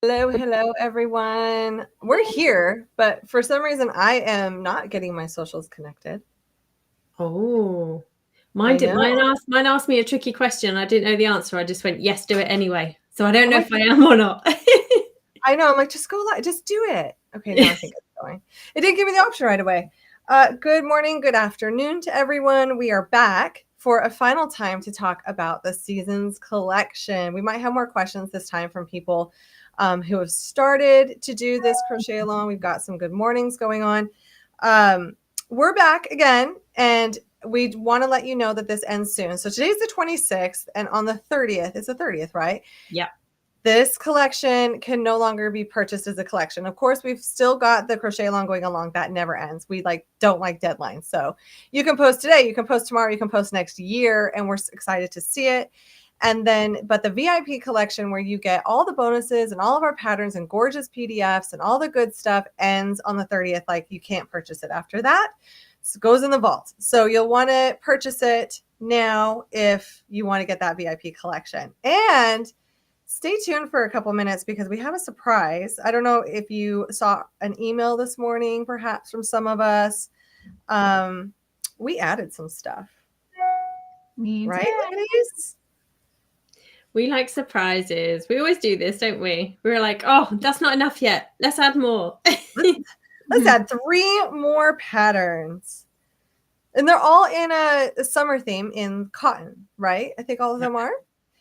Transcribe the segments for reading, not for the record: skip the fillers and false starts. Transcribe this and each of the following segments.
Hello, everyone. We're here, but for some reason, I am not getting my socials connected. Oh, mine did. Mine asked me a tricky question. I didn't know the answer. I just went, yes, do it anyway. So I don't know if I am or not. I know. I'm like, just go live. Just do it. Okay, now I think it's going. It didn't give me the option right away. Good morning, good afternoon to everyone. We are back for a final time to talk about the Seasons collection. We might have more questions this time from people who have started to do this crochet along. We've got some good mornings going on. We're back again, and we want to let you know that this ends soon. So today's the 26th, and on the 30th, it's the 30th, right? Yeah. This collection can no longer be purchased as a collection. Of course, we've still got the crochet along going along. That never ends. We don't like deadlines. So you can post today, you can post tomorrow, you can post next year, and we're excited to see it. And then, but the VIP collection where you get all the bonuses and all of our patterns and gorgeous PDFs and all the good stuff ends on the 30th. Like, you can't purchase it after that. So it goes in the vault. So you'll want to purchase it now if you want to get that VIP collection. And stay tuned for a couple minutes because we have a surprise. I don't know if you saw an email this morning, perhaps from some of us. We added some stuff. Right, ladies? We like surprises. We always do this, don't we? We're like, oh, that's not enough yet. Let's add more. Let's add 3 more patterns. And they're all in a summer theme in cotton, right? I think all of them are.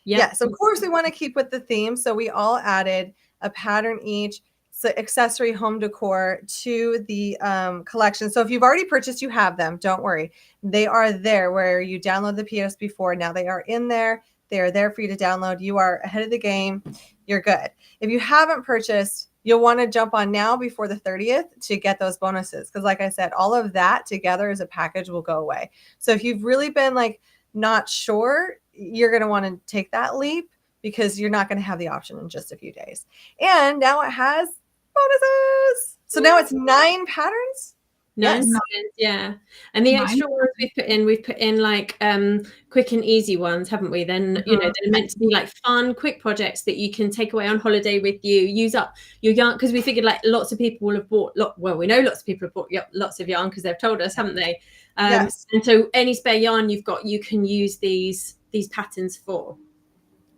Yes, of course we want to keep with the theme. So we all added a pattern each, so accessory home decor to the collection. So if you've already purchased, you have them. Don't worry. They are there where you download the PDFs before. Now they are in there. They are there for you to download. You are ahead of the game. You're good. If you haven't purchased, you'll want to jump on now before the 30th to get those bonuses. Because like I said, all of that together as a package will go away. So if you've really been like not sure, you're going to want to take that leap because you're not going to have the option in just a few days. And now it has bonuses. So now it's 9 patterns. 9 patterns, yeah. And the extra ones we've put in like quick and easy ones, haven't we? Then, you know, they're meant to be like fun, quick projects that you can take away on holiday with you, use up your yarn, because we figured like lots of people will have bought, we know lots of people have bought lots of yarn because they've told us, haven't they? Yes. And so any spare yarn you've got, you can use these patterns for.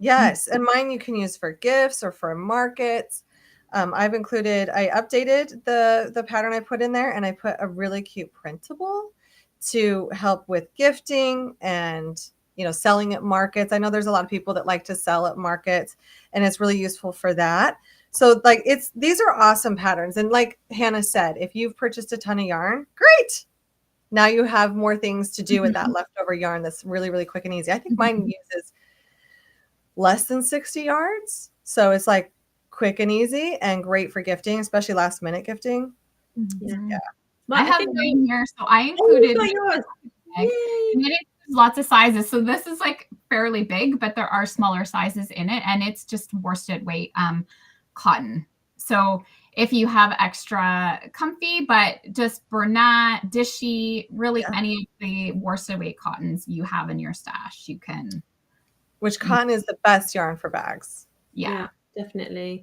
Yes. And mine you can use for gifts or for markets. I updated the pattern I put in there, and I put a really cute printable to help with gifting and, you know, selling at markets. I know there's a lot of people that like to sell at markets, and it's really useful for that. So like these are awesome patterns. And like Hannah said, if you've purchased a ton of yarn, great. Now you have more things to do with that leftover yarn that's really, really quick and easy. I think mine uses less than 60 yards. So it's like quick and easy and great for gifting, especially last minute gifting. Yeah. I have mine here, so I included lots of sizes. So this is like fairly big, but there are smaller sizes in it, and it's just worsted weight cotton. So if you have extra comfy, but just Bernat, Dishy, really any of the worsted weight cottons you have in your stash, you can. Which cotton is the best yarn for bags? Yeah, definitely.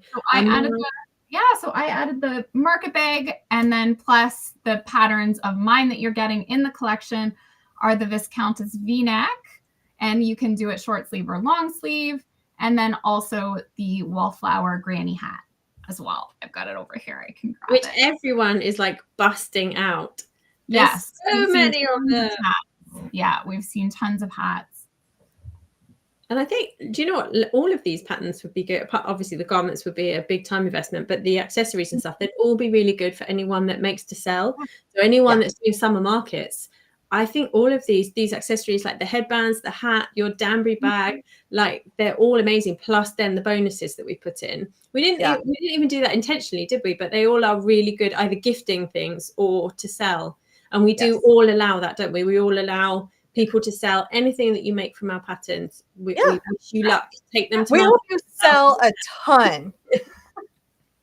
So I added the market bag, and then plus the patterns of mine that you're getting in the collection are the Viscountess V-neck, and you can do it short sleeve or long sleeve, and then also the wallflower granny hat as well. I've got it over here. I can grab Which everyone is like busting out. Yes. So many of them. Yeah, we've seen tons of hats. And I think, do you know what? All of these patterns would be good. Obviously, the garments would be a big time investment, but the accessories and stuff, they'd all be really good for anyone that makes to sell. So anyone that's doing summer markets, I think all of these accessories, like the headbands, the hat, your Danbury bag, like they're all amazing. Plus then the bonuses that we put in. We didn't even do that intentionally, did we? But they all are really good, either gifting things or to sell. And we do all allow that, don't we? We all allow people to sell anything that you make from our patterns. We wish you luck. Take them to we hope you sell a ton.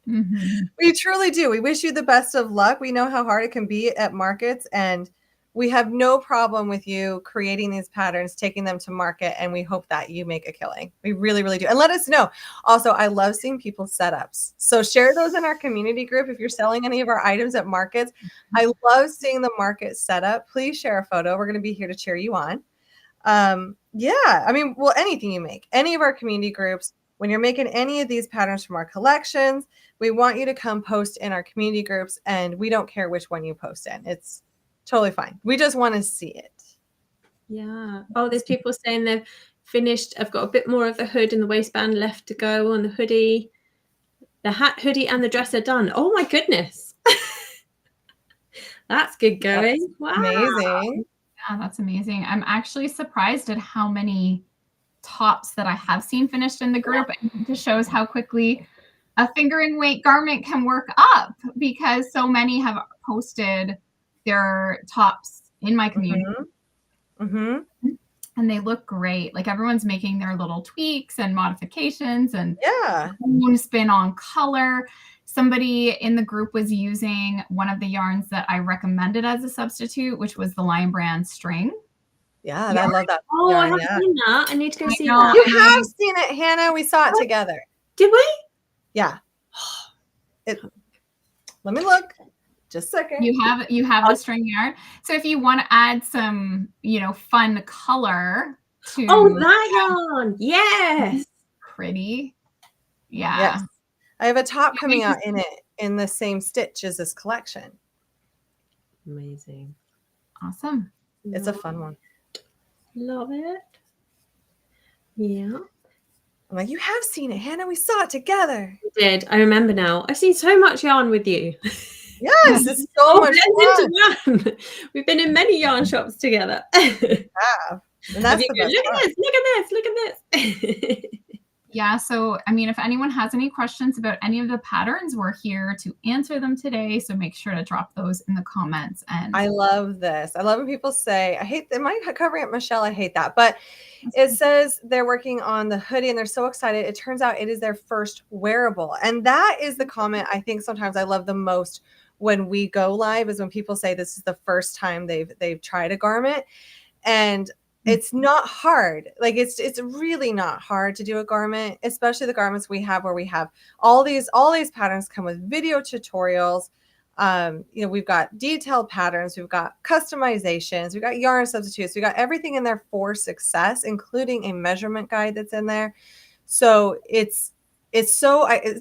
We truly do. We wish you the best of luck. We know how hard it can be at markets, and we have no problem with you creating these patterns, taking them to market, and we hope that you make a killing. We really, really do. And let us know. Also, I love seeing people's setups. So share those in our community group. If you're selling any of our items at markets, I love seeing the market setup. Please share a photo. We're going to be here to cheer you on. Yeah, I mean, well, anything you make, any of our community groups, when you're making any of these patterns from our collections, we want you to come post in our community groups, and we don't care which one you post in. It's totally fine. We just want to see it. Yeah. Oh, there's people saying they've finished. I've got a bit more of the hood and the waistband left to go on the hoodie. The hat, hoodie, and the dress are done. Oh my goodness. That's good going. That's wow. amazing. Yeah, that's amazing. I'm actually surprised at how many tops that I have seen finished in the group. It just shows how quickly a fingering weight garment can work up, because so many have posted their tops in my community. And they look great. Like, everyone's making their little tweaks and modifications and spin on color. Somebody in the group was using one of the yarns that I recommended as a substitute, which was the Lion Brand string. Yeah, I love that. Oh, yarn, I haven't seen that. I need to go see that. You have seen it, Hannah. We saw it together. Did we? Yeah. Let me look. Just a second. You have the string yarn. So if you want to add some, fun color to that yarn. Yes. Pretty. Yeah. Yes. I have a top coming out in the same stitch as this collection. Amazing. Awesome. It's a fun one. Love it. Yeah. I'm like, you have seen it, Hannah. We saw it together. We did. I remember now. I've seen so much yarn with you. Yes, it's so much fun. We've been in many yarn shops together. Yeah. And that's the best look part. at this, look at this, look at this. Yeah, so I mean, if anyone has any questions about any of the patterns, we're here to answer them today. So make sure to drop those in the comments. And I love this. I love when people say, am I covering it, Michelle? I hate that. But it says they're working on the hoodie and they're so excited. It turns out it is their first wearable. And that is the comment I think sometimes I love the most when we go live, is when people say this is the first time they've tried a garment. And it's not hard. Like, it's really not hard to do a garment, especially the garments we have where we have all these patterns come with video tutorials. We've got detailed patterns, we've got customizations, we've got yarn substitutes, we've got everything in there for success, including a measurement guide that's in there. So it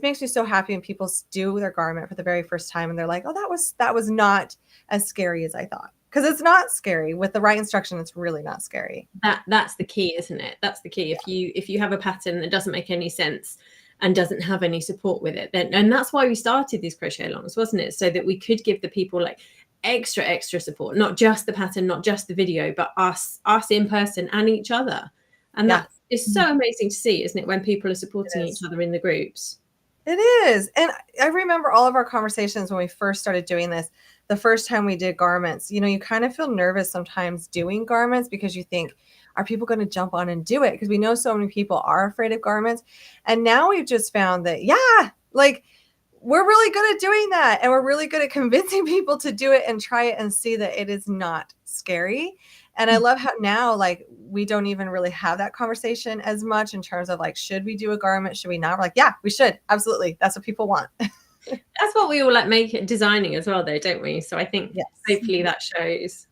makes me so happy when people do their garment for the very first time and they're like, oh, that was not as scary as I thought. Because it's not scary. With the right instruction, it's really not scary. That's the key, isn't it? That's the key. If you have a pattern that doesn't make any sense and doesn't have any support with it, then, and that's why we started these crochet alongs, wasn't it? So that we could give the people like extra support, not just the pattern, not just the video, but us in person and each other. And that is so amazing to see, isn't it? When people are supporting each other in the groups. It is. And I remember all of our conversations when we first started doing this. The first time we did garments, you kind of feel nervous sometimes doing garments because you think, are people going to jump on and do it? Because we know so many people are afraid of garments. And now we've just found that, we're really good at doing that. And we're really good at convincing people to do it and try it and see that it is not scary. And I love how now, we don't even really have that conversation as much in terms of should we do a garment? Should we not? We're like, yeah, we should. Absolutely. That's what people want. That's what we all make it designing as well, though, don't we? So I think hopefully that shows.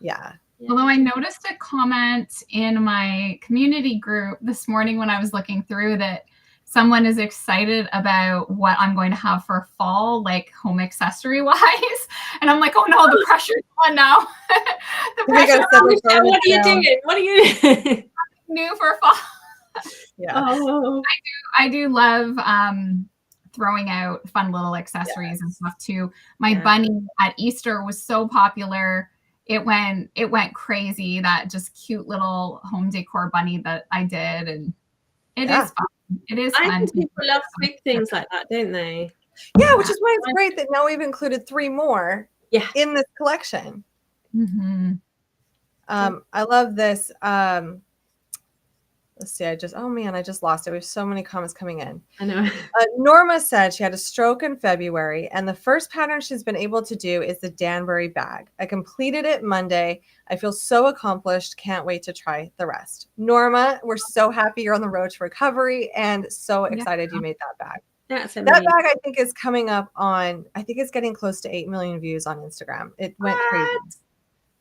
Yeah. Although I noticed a comment in my community group this morning when I was looking through that someone is excited about what I'm going to have for fall, home accessory wise. And I'm like, oh no, the pressure's on now. What are you doing? What are you doing? New for fall. Yeah. Oh. I do love throwing out fun little accessories and stuff too. My bunny at Easter was so popular. It went crazy, that just cute little home decor bunny that I did. And it is fun. It is fun. I think people love big things like that, don't they? Yeah, which is why it's great that now we've included 3 more in this collection. Mm-hmm. I love this. Let's see. Oh man, I just lost it. We have so many comments coming in. I know. Norma said she had a stroke in February, and the first pattern she's been able to do is the Danbury bag. I completed it Monday. I feel so accomplished. Can't wait to try the rest. Norma, we're so happy you're on the road to recovery and so excited you made that bag. That's That amazing. bag, I think, is coming up on, I think it's getting close to 8 million views on Instagram. It went crazy.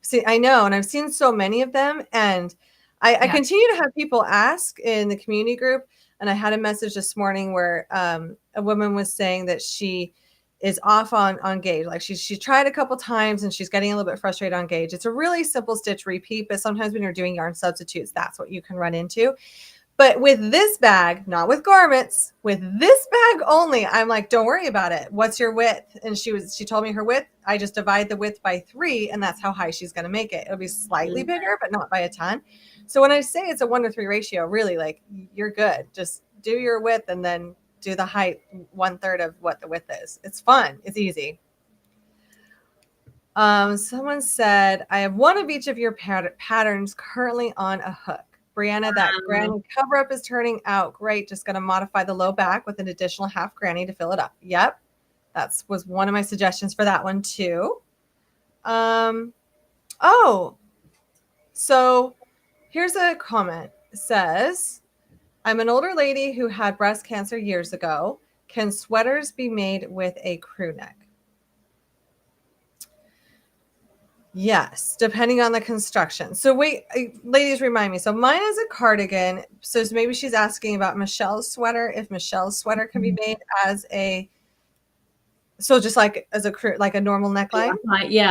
See, I know, and I've seen so many of them, and I continue to have people ask in the community group, and I had a message this morning where a woman was saying that she is off on gauge. Like she tried a couple times and she's getting a little bit frustrated on gauge. It's a really simple stitch repeat, but sometimes when you're doing yarn substitutes, that's what you can run into. But with this bag, not with garments, with this bag only, I'm like, don't worry about it. What's your width? And she told me her width. I just divide the width by 3, and that's how high she's going to make it. It'll be slightly bigger, but not by a ton. So when I say it's a 1-to-3 ratio, really, like, you're good. Just do your width and then do the height 1/3 of what the width is. It's fun. It's easy. Someone said, I have one of each of your patterns currently on a hook. Brianna, that granny cover up is turning out great. Just going to modify the low back with an additional half granny to fill it up. Yep. That was one of my suggestions for that one too. Oh, so here's a comment. It says, I'm an older lady who had breast cancer years ago. Can sweaters be made with a crew neck? Yes, depending on the construction. So wait, ladies, remind me. So mine is a cardigan. So maybe she's asking about Michelle's sweater. If Michelle's sweater can be made as just like as a crew, like a normal neckline.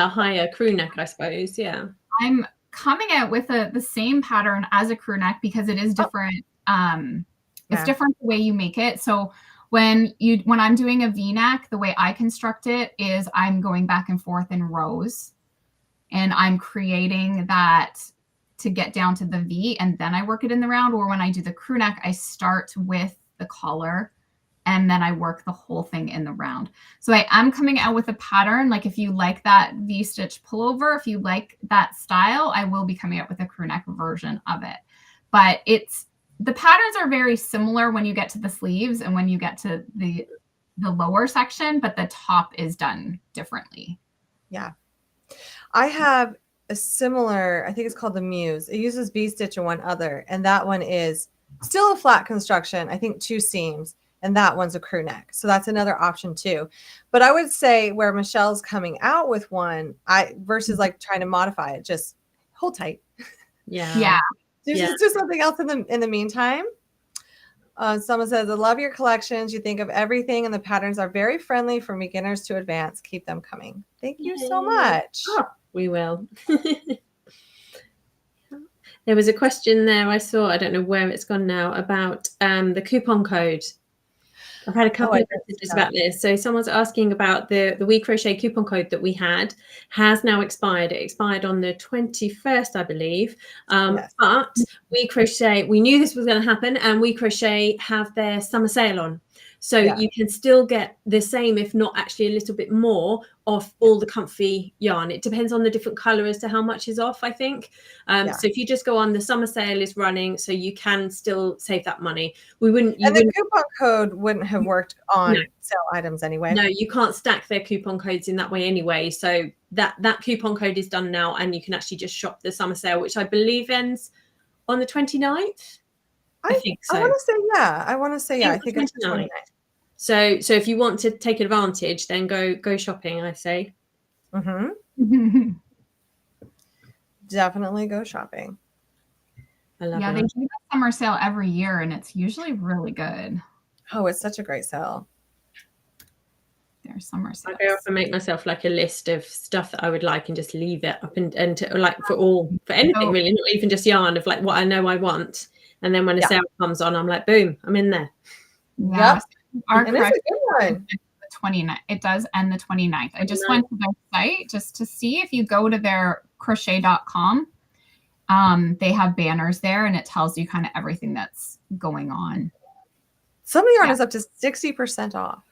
Higher crew neck, I suppose. Yeah. I'm coming out with the same pattern as a crew neck because it is different. It's different the way you make it. So when I'm doing a V-neck, the way I construct it is I'm going back and forth in rows. And I'm creating that to get down to the V, and then I work it in the round. Or when I do the crew neck, I start with the collar and then I work the whole thing in the round. So I am coming out with a pattern. Like if you like that V-stitch pullover, if you like that style, I will be coming out with a crew neck version of it. But the patterns are very similar when you get to the sleeves and when you get to the lower section, but the top is done differently. Yeah. I have a similar, I think it's called the Muse. It uses V-stitch and one other, and that one is still a flat construction. I think 2 seams, and that one's a crew neck. So that's another option too. But I would say where Michelle's coming out with one, versus like trying to modify it, just hold tight. Yeah. Just do something else in the meantime. Someone says, I love your collections. You think of everything, and the patterns are very friendly from beginners to advanced. Keep them coming. Thank you so much. Oh, we will. There was a question there I saw, I don't know where it's gone now, about the coupon code. I've had a couple of messages about this. So someone's asking about the We Crochet coupon code that we had has now expired. It expired on the 21st, I believe. Yes. But We Crochet, we knew this was going to happen, and We Crochet have their summer sale on. So you can still get the same, if not actually a little bit more, off all the comfy yarn. It depends on the different color as to how much is off, I think. So if you just go on, the summer sale is running, so you can still save that money. The coupon code wouldn't have worked on sale items anyway. No, you can't stack their coupon codes in that way anyway. So that coupon code is done now, and you can actually just shop the summer sale, which I believe ends on the 29th. I think so. I want to say I think it's the 29th. So if you want to take advantage, then go shopping, I say. Mm-hmm. Definitely go shopping. I love it. They do a summer sale every year, and it's usually really good. Oh, it's such a great sale. Their summer sales. I often make myself like a list of stuff that I would like and just leave it up and to, like for anything really, not even just yarn, of like what I know I want. And then when a sale comes on, I'm like, boom, I'm in there. Yep. And it's a good one. The 29th. It does end the 29th. I just went to their site just to see. If you go to their crochet.com, they have banners there, and it tells you kind of everything that's going on. Some of the yarn is up to 60% off.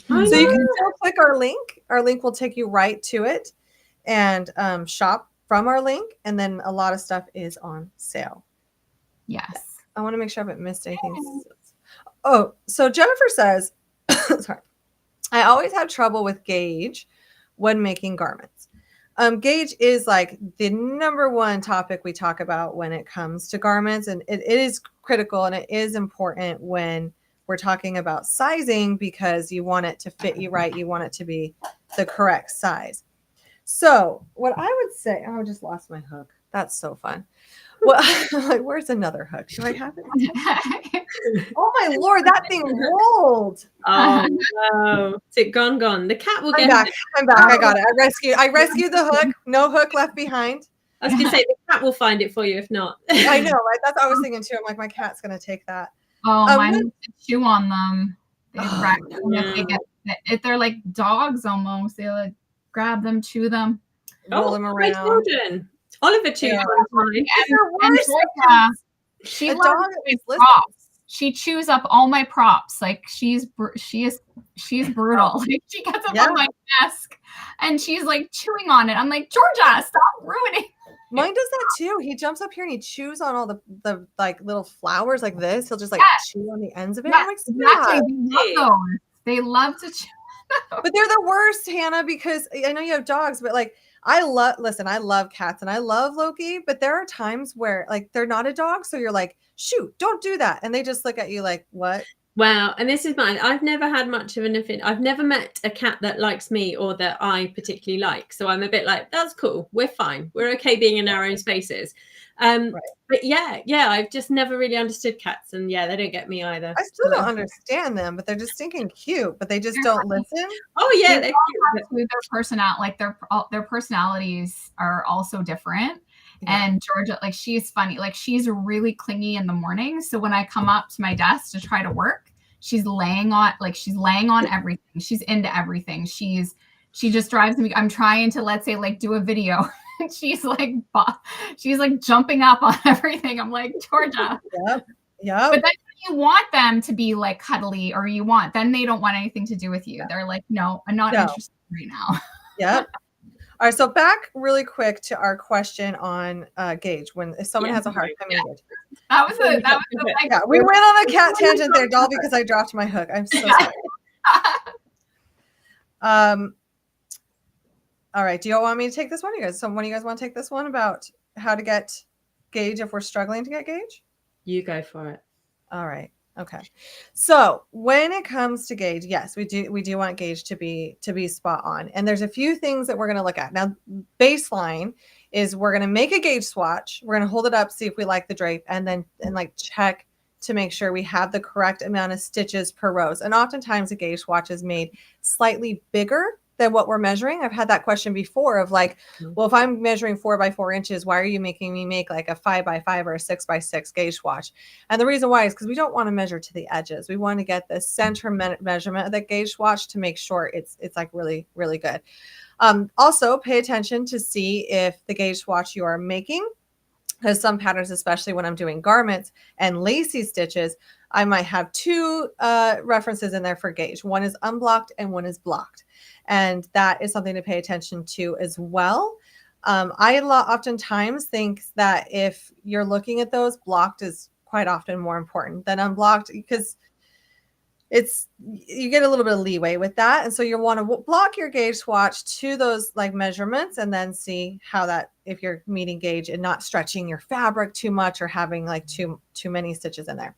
So you can still click our link. Our link will take you right to it and shop from our link. And then a lot of stuff is on sale. Yes. I want to make sure I haven't missed anything. Oh, so Jennifer says, sorry, I always have trouble with gauge when making garments. Gauge is like the number one topic we talk about when it comes to garments, and it is critical and it is important when we're talking about sizing because you want it to fit you right. You want it to be the correct size. So what I would say, oh, I just lost my hook. That's so fun. Well, like, where's another hook? Do I have it? Oh my Lord, that thing rolled. Oh no. Is it gone? The cat will get back. I'm back. I got it. I rescued the hook. No hook left behind. I was gonna say the cat will find it for you if not. I know, right? That's what I was thinking too. I'm like, my cat's gonna take that. Oh, mine used to chew on them. They wreck them if they're like dogs almost. They like grab them, chew them, roll them around. My children. Oliver chews on mine. She loves my props. She chews up all my props. Like she is brutal. Like she gets up on my desk and she's like chewing on it. I'm like, Georgia, stop ruining. Mine does that too. He jumps up here and he chews on all the like little flowers like this. He'll just like chew on the ends of it. Yeah, exactly. They love to chew. But they're the worst, Hannah, because I know you have dogs, but like I love cats and I love Loki, but there are times where like they're not a dog, so you're like, shoot, don't do that, and they just look at you like, what? Wow. And this is mine. I've never had much of an affinity. I've never met a cat that likes me or that I particularly like. So I'm a bit like, that's cool. We're fine. We're okay being in our own spaces. Right. But yeah, I've just never really understood cats, and they don't get me either. I still don't understand them, but they're just stinking cute, but they just don't listen. Oh yeah, they're cute. Their personalities are also different. Yeah. And Georgia, like she's funny, like she's really clingy in the morning. So when I come up to my desk to try to work, she's laying on everything. She's into everything. She just drives me. I'm trying to, let's say, like do a video. she's like jumping up on everything. I'm like, Georgia. Yeah. But then you want them to be like cuddly, or then they don't want anything to do with you. They're like, no, I'm not interested right now. Yeah. All right, so back really quick to our question on gauge. If someone has a hard time in gauge. That was we went on a cat tangent there, doll, because I dropped my hook. I'm so sorry. All right, do you all want me to take this one? One of you guys want to take this one about how to get gauge if we're struggling to get gauge? You go for it. All right. Okay. So when it comes to gauge, yes, we do want gauge to be spot on. And there's a few things that we're going to look at. Now, baseline is we're going to make a gauge swatch. We're going to hold it up, see if we like the drape, and check to make sure we have the correct amount of stitches per rows. And oftentimes a gauge swatch is made slightly bigger than what we're measuring. I've had that question before of like, well, if I'm measuring 4 by 4 inches, why are you making me make like a 5 by 5 or a 6 by 6 gauge swatch? And the reason why is because we don't want to measure to the edges. We want to get the center measurement of the gauge swatch to make sure it's like really, really good. Also pay attention to see if the gauge swatch you are making, because some patterns, especially when I'm doing garments and lacy stitches, I might have two references in there for gauge. One is unblocked and one is blocked. And that is something to pay attention to as well. I oftentimes think that if you're looking at those, blocked is quite often more important than unblocked, because you get a little bit of leeway with that. And so you'll want to block your gauge swatch to those like measurements and then see how that, if you're meeting gauge and not stretching your fabric too much or having like too many stitches in there.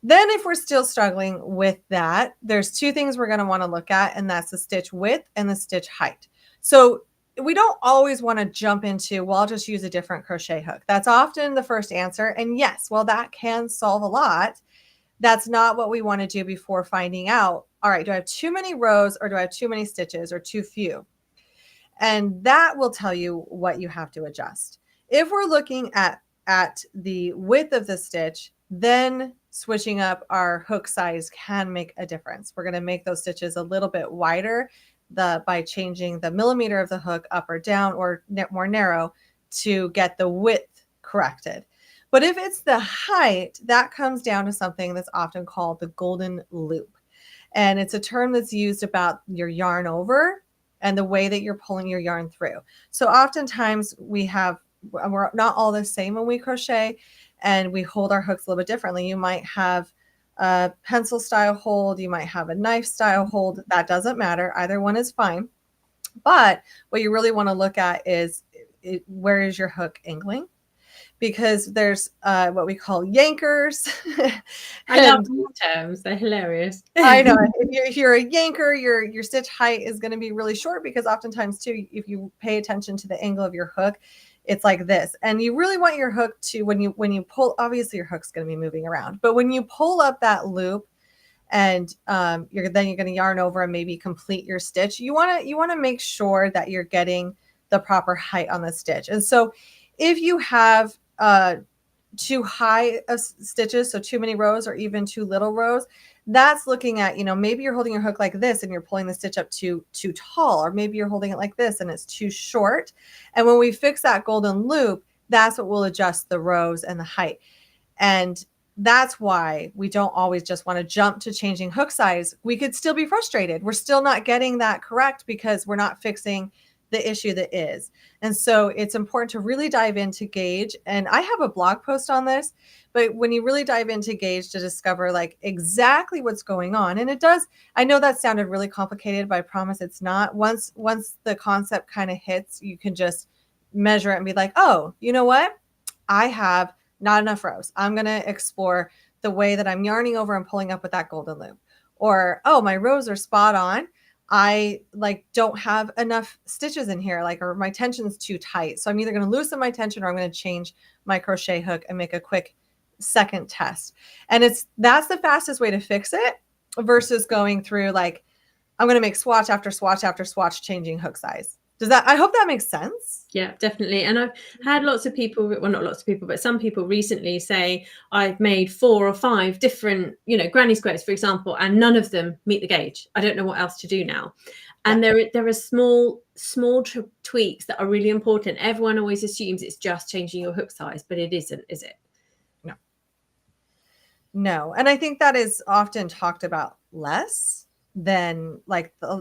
Then if we're still struggling with that, there's two things we're going to want to look at, and that's the stitch width and the stitch height. So we don't always want to jump into, well, I'll just use a different crochet hook. That's often the first answer. And yes, well, that can solve a lot. That's not what we want to do before finding out, all right, do I have too many rows or do I have too many stitches or too few? And that will tell you what you have to adjust. If we're looking at the width of the stitch, then switching up our hook size can make a difference. We're going to make those stitches a little bit wider by changing the millimeter of the hook up or down or more narrow to get the width corrected. But if it's the height, that comes down to something that's often called the golden loop. And it's a term that's used about your yarn over and the way that you're pulling your yarn through. So oftentimes we're not all the same when we crochet. and we hold our hooks a little bit differently. You might have a pencil style hold, you might have a knife style hold. That doesn't matter. Either one is fine. But what you really want to look at is where is your hook angling? Because there's what we call yankers. I love these terms. They're hilarious. I know. If you're a yanker, your stitch height is going to be really short, because oftentimes too, if you pay attention to the angle of your hook, it's like this. And you really want your hook to, when you pull, obviously your hook's going to be moving around, but when you pull up that loop and you're going to yarn over and maybe complete your stitch, you want to make sure that you're getting the proper height on the stitch. And so if you have too high stitches, so too many rows or even too little rows, that's looking at, maybe you're holding your hook like this and you're pulling the stitch up too tall, or maybe you're holding it like this and it's too short. And when we fix that golden loop, that's what will adjust the rows and the height. And that's why we don't always just want to jump to changing hook size. We could still be frustrated. We're still not getting that correct because we're not fixing the issue that is. And so it's important to really dive into Gauge. And I have a blog post on this, but when you really dive into Gauge to discover like exactly what's going on, and it does, I know that sounded really complicated, but I promise it's not. Once the concept kind of hits, you can just measure it and be like, oh, you know what? I have not enough rows. I'm going to explore the way that I'm yarning over and pulling up with that golden loop. Or, oh, my rows are spot on. I don't have enough stitches in here, or my tension's too tight. So I'm either going to loosen my tension or I'm going to change my crochet hook and make a quick second test. And that's the fastest way to fix it versus going through I'm going to make swatch after swatch after swatch, changing hook size. I hope that makes sense. Yeah, definitely. And I've had lots of people, well, not lots of people, but some people recently say I've made 4 or 5 different, granny squares, for example, and none of them meet the gauge. I don't know what else to do now. And there are small tweaks that are really important. Everyone always assumes it's just changing your hook size, but it isn't, is it? No. And I think that is often talked about less than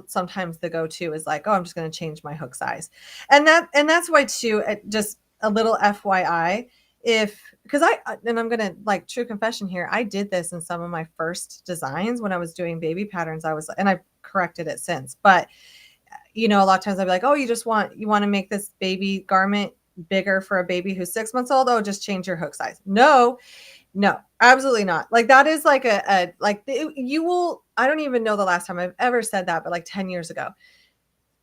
sometimes the go-to is oh, I'm just going to change my hook size. And that's why too, just a little FYI, because I'm going to true confession here, I did this in some of my first designs when I was doing baby patterns. And I've corrected it since, but a lot of times I'd be like, oh, you want to make this baby garment bigger for a baby who's 6 months old. Oh, just change your hook size. No, absolutely not. That is you will, I don't even know the last time I've ever said that, but 10 years ago,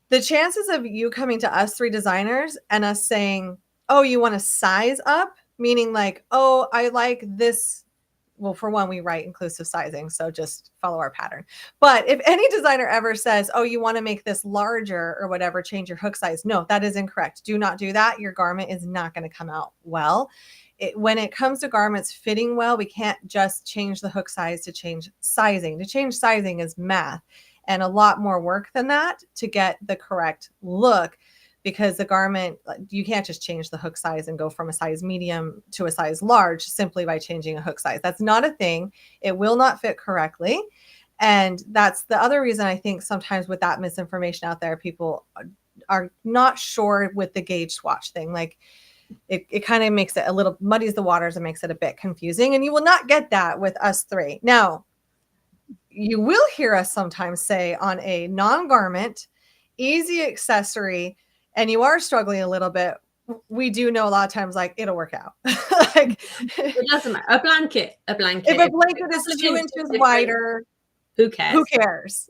the chances of you coming to us 3 designers and us saying, oh, you want to size up, meaning oh, I like this. Well, for one, we write inclusive sizing, so just follow our pattern. But if any designer ever says, oh, you want to make this larger or whatever, change your hook size. No, that is incorrect. Do not do that. Your garment is not going to come out well. When it comes to garments fitting well, we can't just change the hook size to change sizing. To change sizing is math and a lot more work than that to get the correct look, because the garment, you can't just change the hook size and go from a size medium to a size large simply by changing a hook size. That's not a thing. It will not fit correctly. And that's the other reason I think sometimes with that misinformation out there, people are not sure with the gauge swatch thing. It kind of makes it a little, muddies the waters and makes it a bit confusing. And you will not get that with us 3. Now, you will hear us sometimes say on a non-garment, easy accessory, and you are struggling a little bit, we do know a lot of times it'll work out. It doesn't matter. A blanket. If a blanket is 2 inches wider, who cares?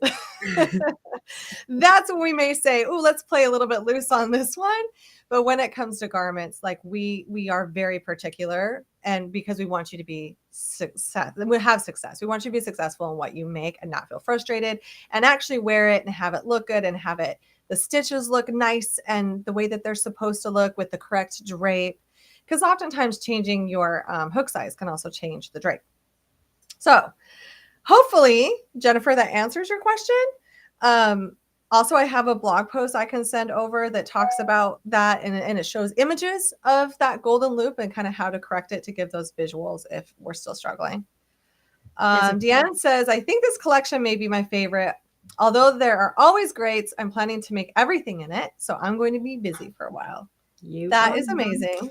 That's when we may say, oh, let's play a little bit loose on this one. But when it comes to garments, we are very particular, and because we want you to be have success. We want you to be successful in what you make and not feel frustrated, and actually wear it and have it look good and have the stitches look nice and the way that they're supposed to look with the correct drape. Because oftentimes changing your hook size can also change the drape. So hopefully, Jennifer, that answers your question. Also, I have a blog post I can send over that talks about that, and it shows images of that golden loop and kind of how to correct it to give those visuals if we're still struggling. Deanne says, I think this collection may be my favorite. Although there are always greats, I'm planning to make everything in it, so I'm going to be busy for a while. That is amazing.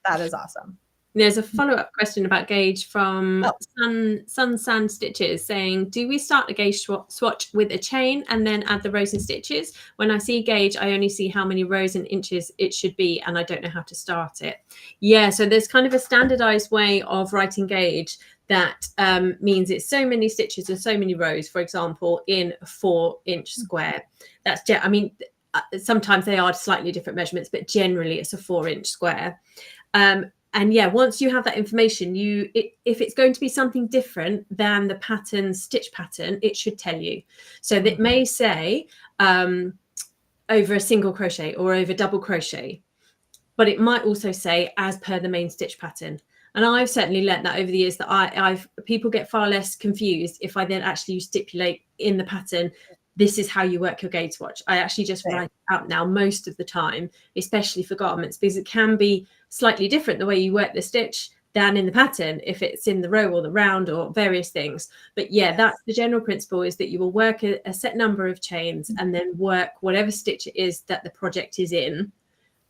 That is awesome. There's a follow-up question about gauge from Oh. Sun Sand Stitches saying, do we start the gauge swatch with a chain and then add the rows and stitches? When I see gauge, I only see how many rows and inches it should be, and I don't know how to start it. Yeah, so there's kind of a standardized way of writing gauge that means it's so many stitches and so many rows, for example, in a 4-inch square. That's, I mean, sometimes they are slightly different measurements, but generally it's a 4-inch square. And yeah, once you have that information, if it's going to be something different than the pattern, stitch pattern, it should tell you. So that may say over a single crochet or over double crochet, but it might also say as per the main stitch pattern. And I've certainly learned that over the years that people get far less confused if I then actually stipulate in the pattern, this is how you work your gauge swatch. I actually just write it out now most of the time, especially for garments, because it can be slightly different the way you work the stitch than in the pattern if it's in the row or the round or various things. But yeah, that's the general principle, is that you will work a set number of chains and then work whatever stitch it is that the project is in,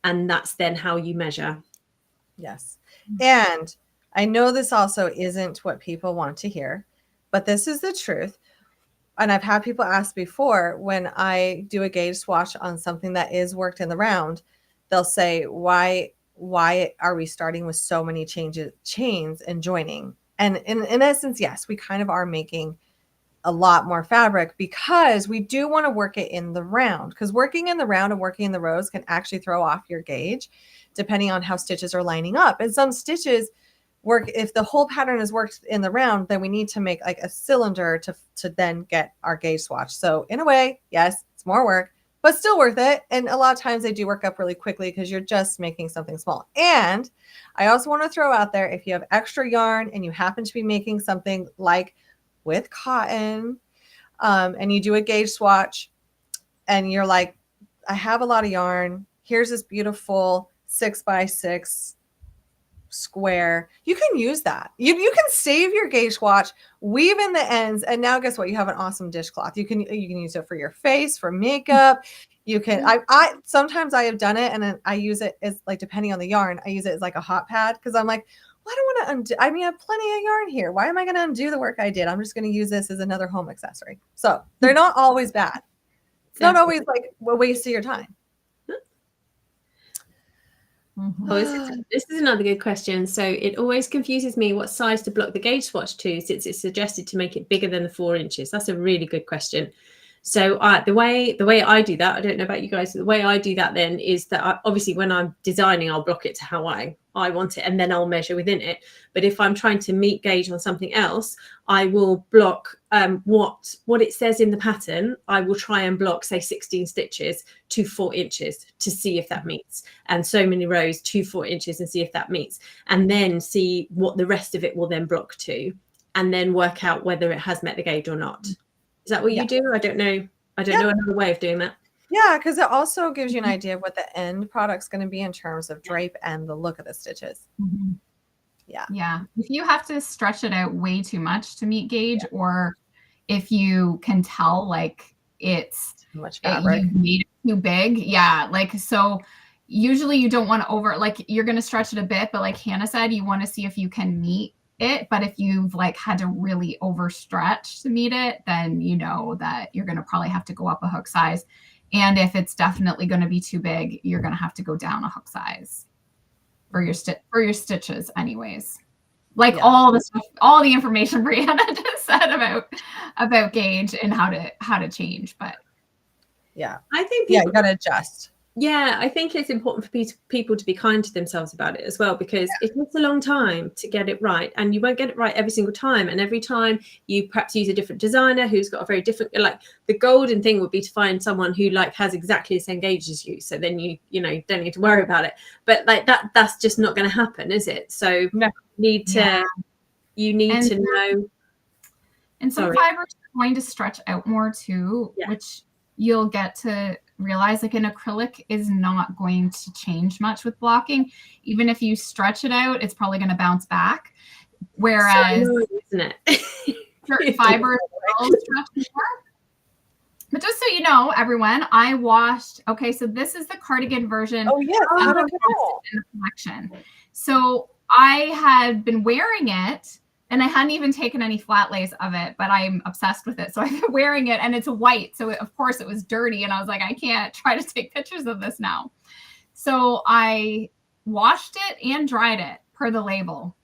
and that's then how you measure. Yes. And I know this also isn't what people want to hear, but this is the truth. And I've had people ask before, when I do a gauge swatch on something that is worked in the round, they'll say, why are we starting with so many chains and joining? And in essence, yes, we kind of are making a lot more fabric because we do want to work it in the round, because working in the round and working in the rows can actually throw off your gauge depending on how stitches are lining up. And some stitches work, if the whole pattern is worked in the round, then we need to make like a cylinder to then get our gauge swatch. So in a way, yes, it's more work, but still worth it. And a lot of times they do work up really quickly because you're just making something small. And I also want to throw out there, if you have extra yarn and you happen to be making something like with cotton, and you do a gauge swatch and you're like, I have a lot of yarn, here's this beautiful 6x6 square, you can use that. You can save your gauge swatch, weave in the ends, and now guess what? You have an awesome dishcloth. You can use it for your face, for makeup. You can, I sometimes I have done it, and then I use it as, like, depending on the yarn, I use it as like a hot pad, because I'm like, well, I don't want to undo. I mean, I have plenty of yarn here. Why am I going to undo the work I did? I'm just going to use this as another home accessory. So they're not always bad. It's not always like a waste of your time. Oh, this is another good question. So it always confuses me what size to block the gauge swatch to, since it's suggested to make it bigger than the 4 inches. That's a really good question. So the way I do that, I don't know about you guys, the way I do that then is that obviously when I'm designing, I'll block it to how I want it, and then I'll measure within it. But if I'm trying to meet gauge on something else, I will block what it says in the pattern. I will try and block, say, 16 stitches to 4 inches to see if that meets, and so many rows to 4 inches and see if that meets, and then see what the rest of it will then block to, and then work out whether it has met the gauge or not. Is that what you do? I don't know. I don't know another way of doing that. Yeah, because it also gives you an idea of what the end product's going to be in terms of drape and the look of the stitches. Yeah. If you have to stretch it out way too much to meet gauge, or if you can tell like it's too much fabric, you made it too big. Like, so usually you don't want to like, you're going to stretch it a bit, but like Hannah said, you want to see if you can meet it. But if you've like had to really overstretch to meet it, then you know that you're going to probably have to go up a hook size. And if it's definitely going to be too big, you're going to have to go down a hook size for your stitches anyways. Like all the stuff, all the information Brianna just said about gauge and how to change. But I think you got to adjust. Yeah, I think it's important for people to be kind to themselves about it as well, because it takes a long time to get it right, and you won't get it right every single time. And every time you perhaps use a different designer who's got a very different, like, the golden thing would be to find someone who like has exactly the same gauge as you. So then you don't need to worry about it. But like that's just not going to happen, is it? So you need to know. And some fibers are going to stretch out more too, which you'll get to realize, like, an acrylic is not going to change much with blocking. Even if you stretch it out, it's probably going to bounce back. Whereas, isn't it? certain fibers will stretch more. But just so you know, everyone, I washed. Okay, so this is the cardigan version. Oh yeah, in the collection. So I had been wearing it and I hadn't even taken any flat lays of it, but I'm obsessed with it. So I've been wearing it and it's white. So of course it was dirty. And I was like, I can't try to take pictures of this now. So I washed it and dried it per the label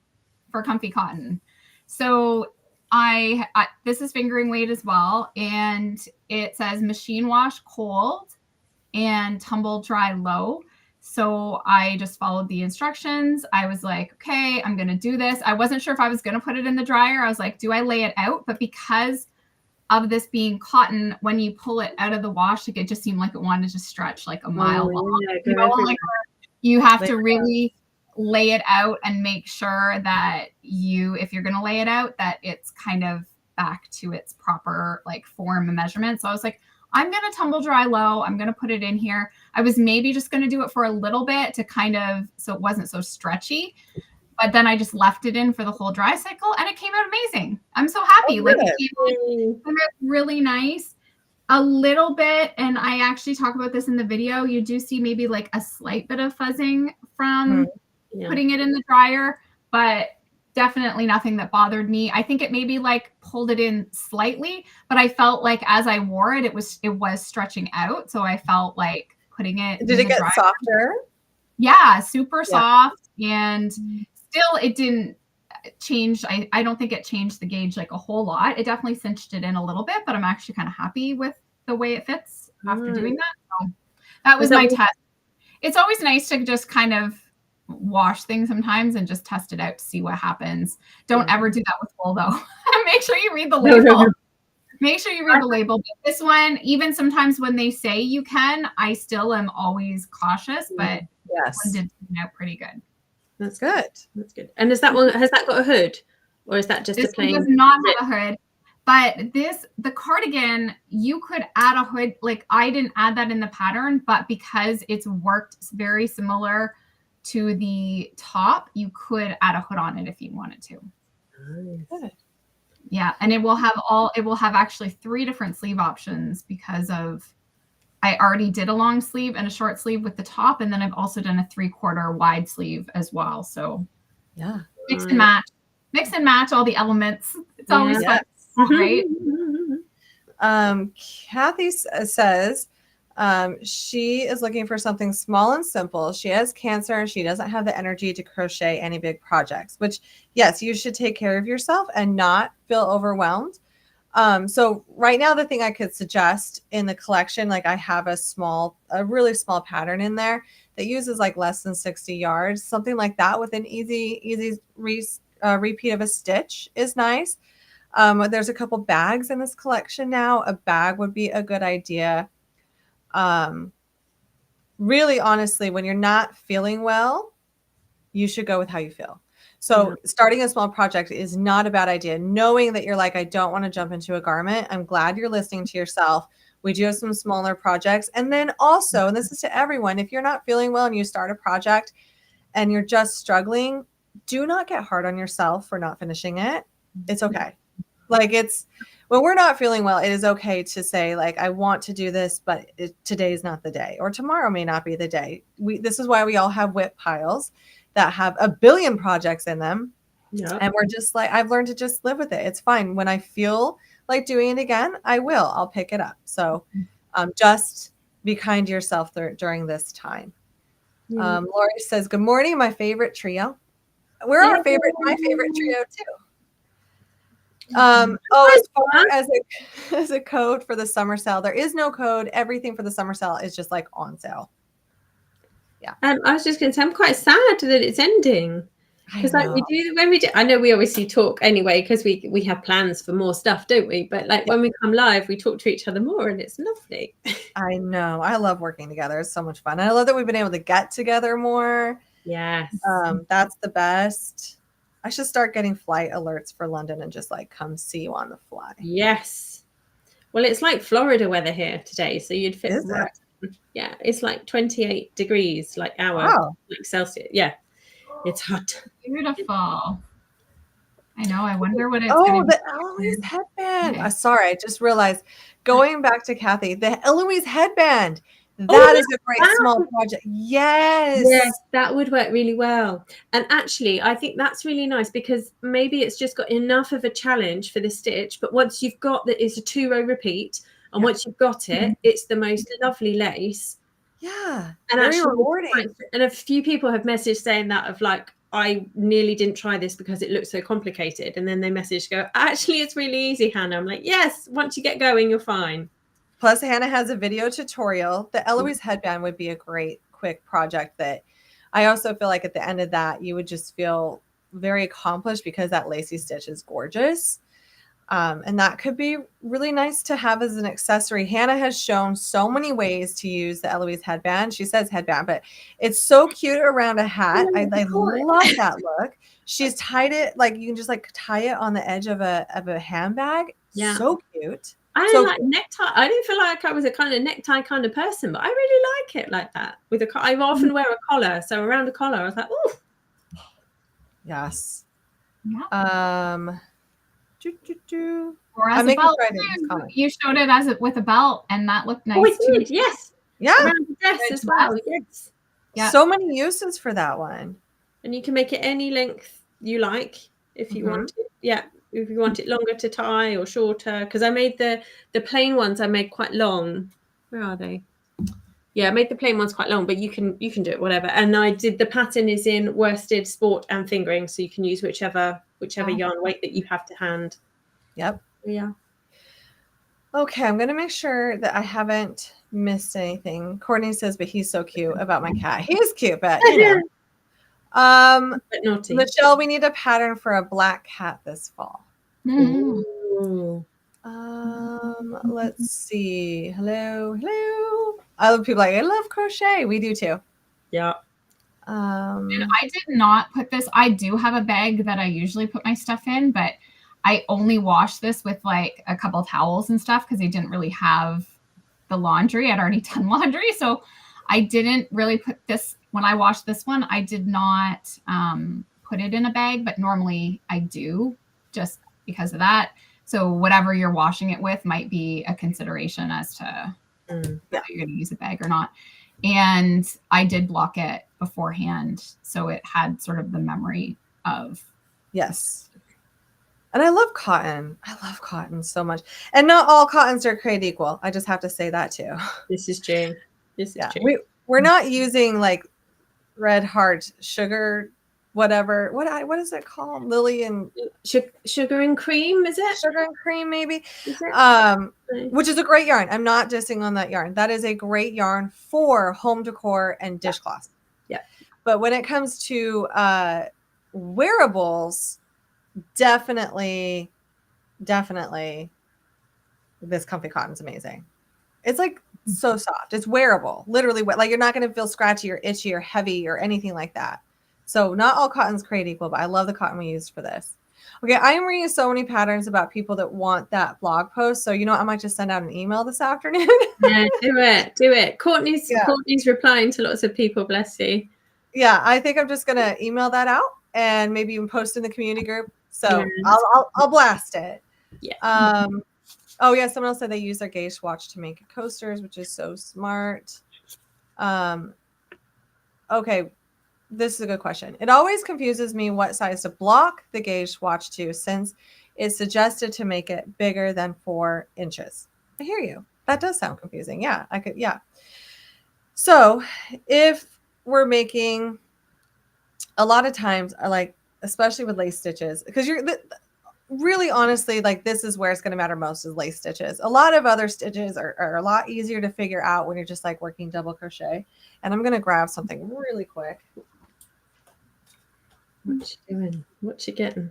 for Comfy Cotton. So I this is fingering weight as well. And it says machine wash cold and tumble dry low. So I just followed the instructions. I was like, okay, I'm going to do this. I wasn't sure if I was going to put it in the dryer. I was like, do I lay it out? But because of this being cotton, when you pull it out of the wash, like, it just seemed like it wanted to stretch like a mile long. Like, you have to really lay it out and make sure that if you're going to lay it out, that it's kind of back to its proper like form and measurement. So I was like, I'm going to tumble dry low. I'm going to put it in here. I was maybe just going to do it for a little bit to kind of, so it wasn't so stretchy, but then I just left it in for the whole dry cycle and it came out amazing. I'm so happy. Like it came out really nice. A little bit, and I actually talk about this in the video, you do see maybe like a slight bit of fuzzing from putting it in the dryer, but definitely nothing that bothered me. I think it maybe like pulled it in slightly, but I felt like as I wore it, it was stretching out. So I felt like putting it. Did it get softer? Yeah, super soft. And still it didn't change. I don't think it changed the gauge like a whole lot. It definitely cinched it in a little bit, but I'm actually kind of happy with the way it fits after doing that. So that was my test. It's always nice to just kind of wash things sometimes and just test it out to see what happens. Don't ever do that with wool though. Make sure you read the label. Make sure you read the label. But this one, even sometimes when they say you can, I still am always cautious, but this one did turn out pretty good. That's good. That's good. And has that got a hood, or is that just a plain? This does not have a hood. But the cardigan, you could add a hood. Like I didn't add that in the pattern, but because it's worked very similar to the top, you could add a hood on it if you wanted to. Good. Yeah, and it will have actually 3 different sleeve options because I already did a long sleeve and a short sleeve with the top, and then I've also done a 3/4 wide sleeve as well. So yeah, mix and match all the elements. It's always fun, right? Kathy says she is looking for something small and simple. She has cancer and she doesn't have the energy to crochet any big projects, which yes, you should take care of yourself and not feel overwhelmed. So right now, the thing I could suggest in the collection, like I have a really small pattern in there that uses like less than 60 yards, something like that with an easy repeat of a stitch is nice. There's a couple bags in this collection now. A bag would be a good idea. Really, honestly, when you're not feeling well, you should go with how you feel. So starting a small project is not a bad idea. Knowing that you're like, I don't want to jump into a garment. I'm glad you're listening to yourself. We do have some smaller projects. And then also, and this is to everyone, if you're not feeling well and you start a project and you're just struggling, do not get hard on yourself for not finishing it. It's okay. Like when we're not feeling well, it is okay to say like, I want to do this, but today's not the day, or tomorrow may not be the day. This is why we all have WIP piles that have a billion projects in them. Yeah. And we're just like, I've learned to just live with it. It's fine. When I feel like doing it again, I'll pick it up. So just be kind to yourself during this time. Lori says, good morning, my favorite trio. We're my favorite trio too. As far as a code for the summer sale, there is no code. Everything for the summer sale is just like on sale. Yeah. I was just going to say, I'm quite sad that it's ending. Because like I know we obviously talk anyway because we have plans for more stuff, don't we? But like when we come live, we talk to each other more and it's lovely. I know. I love working together. It's so much fun. And I love that we've been able to get together more. Yes. That's the best. I should start getting flight alerts for London and just like come see you on the fly. Yes. Well, it's like Florida weather here today, so you'd fit. Is it? Yeah, it's like 28 degrees, like like Celsius. Yeah, it's hot. Beautiful. I know. I wonder what it's. Oh, the Eloise headband. Sorry, I just realized. Going back to Kathy, the Eloise headband. That is a great wow. small project. Yes. Yes, that would work really well. And actually, I think that's really nice because maybe it's just got enough of a challenge for the stitch, but once you've got that, it's a 2-row repeat, and once you've got it, it's the most lovely lace. Yeah. And Very actually, rewarding. and a few people have messaged saying that of like, I nearly didn't try this because it looked so complicated. And then they message go, actually, it's really easy, Hannah. I'm like, yes, once you get going, you're fine. Plus, Hannah has a video tutorial. The Eloise headband would be a great quick project that I also feel like at the end of that, you would just feel very accomplished because that lacy stitch is gorgeous. And that could be really nice to have as an accessory. Hannah has shown so many ways to use the Eloise headband. She says headband, but it's so cute around a hat. I love that look. She's tied it, like you can just like tie it on the edge of a handbag. Yeah. So cute. I So like necktie. I didn't feel like I was a kind of necktie kind of person, but I really like it like that. With a, I often wear a collar, so around a collar, I was like, oh, yes. Yeah. Or as I'm a belt, you showed it as with a belt, and that looked nice. Oh, it did, yes. Yeah. Around the dress as well, yes. Yeah. So many uses for that one. And you can make it any length you like if you want it. Yeah. If you want it longer to tie or shorter, because I made the plain ones I made quite long. Where are they? Yeah, I made the plain ones quite long, but you can do it whatever. And I did, the pattern is in worsted, sport, and fingering, so you can use whichever yarn weight that you have to hand. Yep. Yeah. Okay, I'm gonna make sure that I haven't missed anything. Courtney says, but he's so cute about my cat. He is cute, but you know. But naughty. Michelle, we need a pattern for a black cat this fall. Ooh. Let's see. Hello. Other people like, I love crochet. We do too. Yeah. And I did not put this. I do have a bag that I usually put my stuff in, but I only washed this with like a couple towels and stuff because I didn't really have the laundry. I'd already done laundry. So I didn't really put this, when I washed this one, I did not put it in a bag, but normally I do just because of that. So whatever you're washing it with might be a consideration as to whether you're going to use a bag or not. And I did block it beforehand, so it had sort of the memory of. Yes. And I love cotton. I love cotton so much. And not all cottons are created equal. I just have to say that too. This is true. This is true. We're not using like Red Heart sugar, whatever. What is it called? Lily and sugar and cream, is it? Sugar and cream, maybe. Is it? Which is a great yarn. I'm not dissing on that yarn. That is a great yarn for home decor and dishcloths. Yeah. But when it comes to wearables, definitely this comfy cotton is amazing. It's like so soft. It's wearable, literally. Like you're not going to feel scratchy or itchy or heavy or anything like that. So not all cottons create equal, but I love the cotton we used for this. Okay, I am reading so many patterns about people that want that blog post. So you know what? I might just send out an email this afternoon. Yeah, do it. Courtney's replying to lots of people. Bless you. Yeah, I think I'm just gonna email that out and maybe even post in the community group. So I'll blast it. Yeah. Oh yeah, someone else said they use their gauge watch to make coasters, which is so smart. Okay, this is a good question. It always confuses me what size to block the gauge watch to, since it's suggested to make it bigger than 4 inches. I hear you. That does sound confusing. Yeah, I could. Yeah. So if we're making, a lot of times, like especially with lace stitches, because you're really honestly, like this is where it's going to matter most, is lace stitches. A lot of other stitches are a lot easier to figure out when you're just like working double crochet. And I'm going to grab something really quick. What's she doing? What's she getting?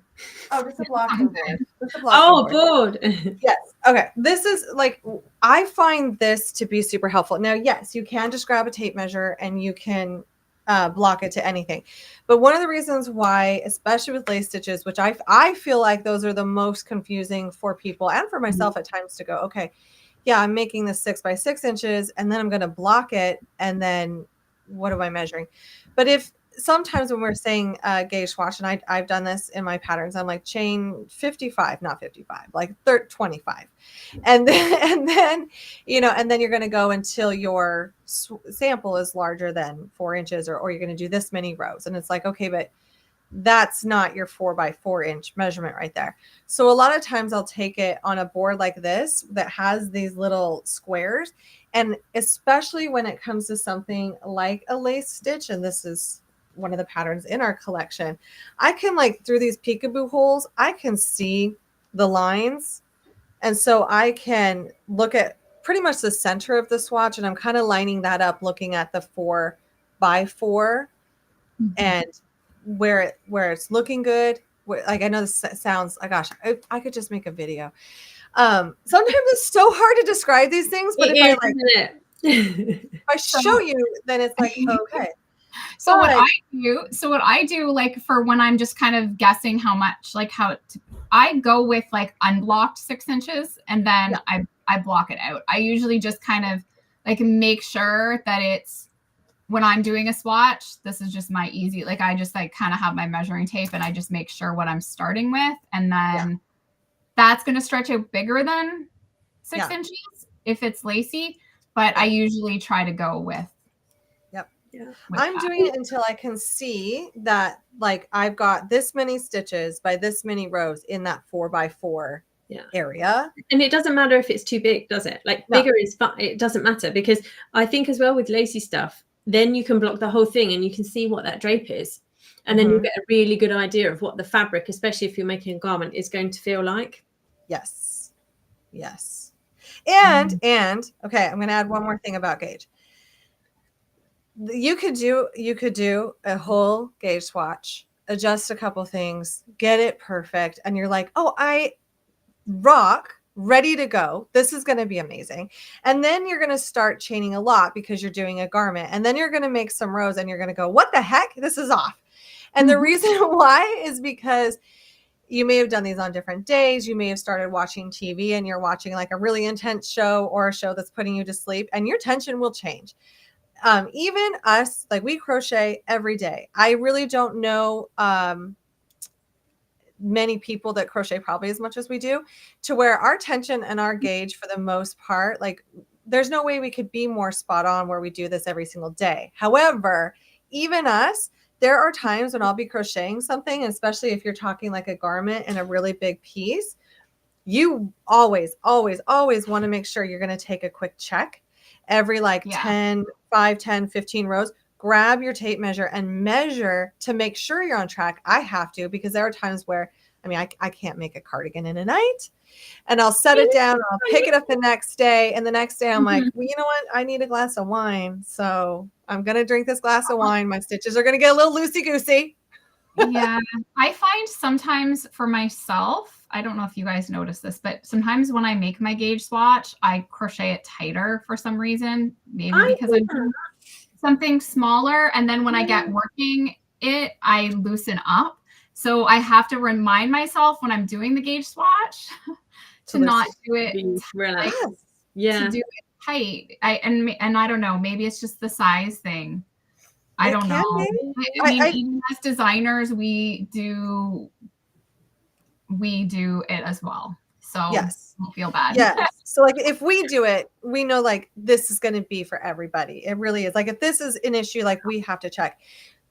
Oh, just a blocker board. Oh, board. Yes. Okay. This is like, I find this to be super helpful. Now, yes, you can just grab a tape measure and you can block it to anything. But one of the reasons why, especially with lace stitches, which I feel like those are the most confusing for people and for myself at times, to go, okay, yeah, I'm making this 6 by 6 inches and then I'm going to block it. And then what am I measuring? But if sometimes when we're saying gauge swatch, and I've done this in my patterns, I'm like chain 55, not 55, like 25. And then, you know, and then you're going to go until your sample is larger than 4 inches, or you're going to do this many rows. And it's like, okay, but that's not your 4 by 4 inch measurement right there. So a lot of times I'll take it on a board like this that has these little squares. And especially when it comes to something like a lace stitch, and this is one of the patterns in our collection, I can, like, through these peekaboo holes, I can see the lines. And so I can look at pretty much the center of the swatch, and I'm kind of lining that up, looking at the 4 by 4 and where it's looking good. Like, I know this sounds, oh gosh, I could just make a video. Sometimes it's so hard to describe these things, but if I show you, then it's like, okay. So what I do, like, for when I'm just kind of guessing how much, like, I go with like unblocked 6 inches, and then I block it out. I usually just kind of like make sure that it's, when I'm doing a swatch, this is just my easy, like, I just like kind of have my measuring tape, and I just make sure what I'm starting with. And then that's going to stretch out bigger than 6 inches if it's lacy, but I usually try to go with. I'm doing it until I can see that, like, I've got this many stitches by this many rows in that 4 by 4 area. And it doesn't matter if it's too big, does it? Like, bigger is fine. It doesn't matter, because I think as well with lacy stuff, then you can block the whole thing and you can see what that drape is. And then you get a really good idea of what the fabric, especially if you're making a garment, is going to feel like. Yes. And okay, I'm going to add one more thing about gauge. You could do a whole gauge swatch, adjust a couple things, get it perfect, and you're like, oh, I rock, ready to go. This is going to be amazing. And then you're going to start chaining a lot because you're doing a garment, and then you're going to make some rows, and you're going to go, what the heck? This is off. And the reason why is because you may have done these on different days. You may have started watching TV, and you're watching like a really intense show, or a show that's putting you to sleep, and your tension will change. Even us, like, we crochet every day. I really don't know many people that crochet probably as much as we do, to where our tension and our gauge, for the most part, like, there's no way we could be more spot on where we do this every single day. However, even us, there are times when I'll be crocheting something, especially if you're talking like a garment and a really big piece, you always want to make sure you're going to take a quick check every 5, 10, 15 rows. Grab your tape measure and measure to make sure you're on track. I have to, because there are times where, I mean, I can't make a cardigan in a night, and I'll set it down, I'll pick it up the next day, and the next day I'm like, well, you know what? I need a glass of wine. So I'm going to drink this glass of wine. My stitches are going to get a little loosey-goosey. Yeah. I find sometimes for myself, I don't know if you guys notice this, but sometimes when I make my gauge swatch, I crochet it tighter for some reason, maybe because I'm doing something smaller. And then when I get working it, I loosen up. So I have to remind myself when I'm doing the gauge swatch to not do it tight, to do it tight. And I don't know, maybe it's just the size thing. I don't know. I mean, even as designers, we do it as well. So don't feel bad. Yes. So like, if we do it, we know, like, this is going to be for everybody. It really is. Like, if this is an issue, like, we have to check.